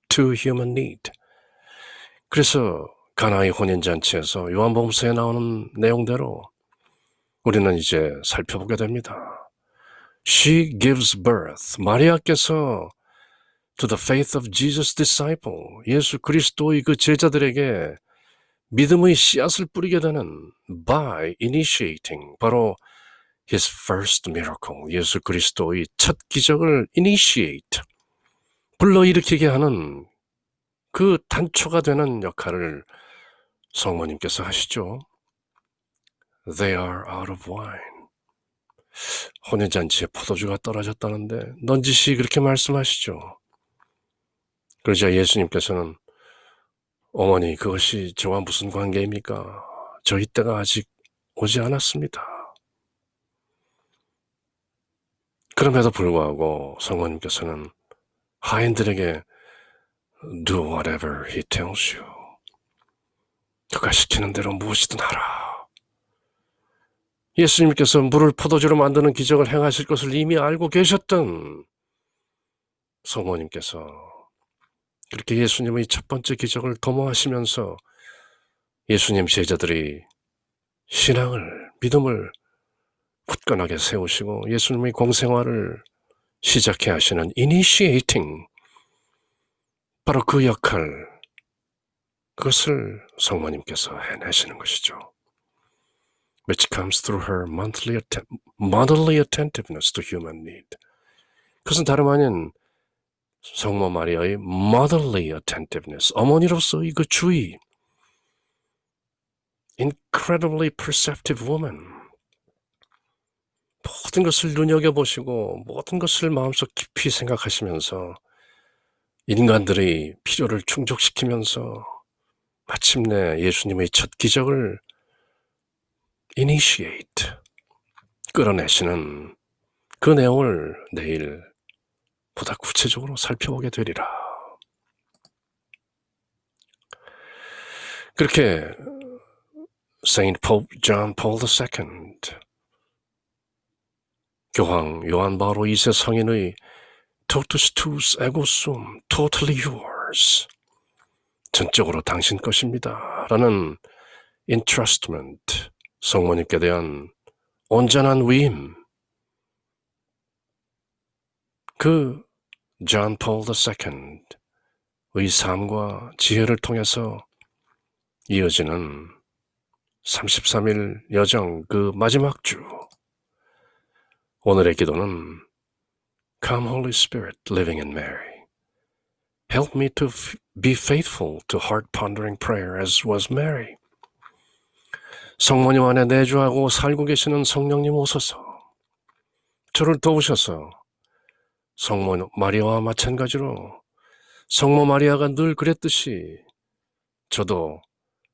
Speaker 1: to human need. 그래서 가나의 혼인잔치에서 요한복음서에 나오는 내용대로 우리는 이제 살펴보게 됩니다. She gives birth. 마리아께서 to the faith of Jesus' disciple. 예수 그리스도의 그 제자들에게 믿음의 씨앗을 뿌리게 되는 by initiating. 바로 his first miracle. 예수 그리스도의 첫 기적을 initiate. 불러일으키게 하는 그 단초가 되는 역할을 성모님께서 하시죠. They are out of wine. 혼인잔치에 포도주가 떨어졌다는데 넌지시 그렇게 말씀하시죠. 그러자 예수님께서는 어머니 그것이 저와 무슨 관계입니까? 저희 때가 아직 오지 않았습니다. 그럼에도 불구하고 성모님께서는 하인들에게 do whatever he tells you. 그가 시키는 대로 무엇이든 하라. 예수님께서 물을 포도주로 만드는 기적을 행하실 것을 이미 알고 계셨던 성모님께서 그렇게 예수님의 첫 번째 기적을 도모하시면서 예수님 제자들이 신앙을, 믿음을 굳건하게 세우시고 예수님의 공생활을 시작해 하시는 initiating, 바로 그 역할, 그것을 성모님께서 해내시는 것이죠. Which comes through her motherly attentiveness to human need. 그것은 다름 아닌 성모 마리아의 motherly attentiveness, 어머니로서의 그 주의, incredibly perceptive woman, 모든 것을 눈여겨보시고 모든 것을 마음속 깊이 생각하시면서 인간들의 필요를 충족시키면서 마침내 예수님의 첫 기적을 initiate, 끌어내시는 그 내용을 내일 보다 구체적으로 살펴보게 되리라. 그렇게 Saint Pope John Paul II, 교황 요한 바오로 2세 성인의 Totus tuus ego sum, totally yours, 전적으로 당신 것입니다 라는 entrustment, 성모님께 대한 온전한 위임, 그 John Paul II의 삶과 지혜를 통해서 이어지는 33일 여정 그 마지막 주, 오늘의 기도는 Come Holy Spirit living in Mary, help me to be faithful to heart-pondering prayer as was Mary. 성모님 안에 내주하고 살고 계시는 성령님 오소서, 저를 도우셔서 성모 마리아와 마찬가지로 성모 마리아가 늘 그랬듯이 저도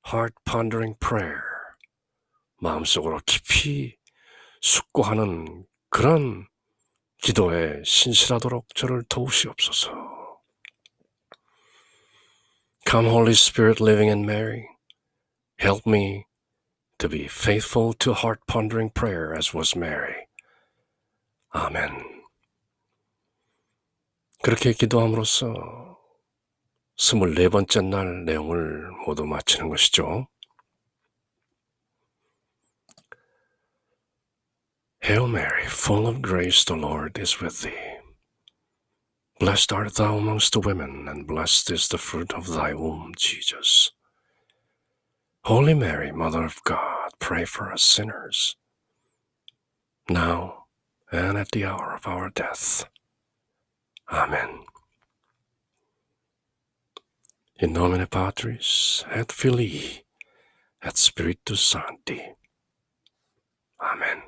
Speaker 1: heart-pondering prayer, 마음속으로 깊이 숙고하는 그런 기도에 신실하도록 저를 도우시옵소서. Come Holy Spirit living in Mary, help me to be faithful to heart-pondering prayer as was Mary. 아멘. 그렇게 기도함으로써 24번째 날 내용을 모두 마치는 것이죠. Hail Mary, full of grace, the Lord is with thee. Blessed art thou amongst the women, and blessed is the fruit of thy womb, Jesus. Holy Mary, Mother of God, pray for us sinners, now and at the hour of our death. Amen. In nomine Patris, et Filii, et Spiritus Sancti. Amen.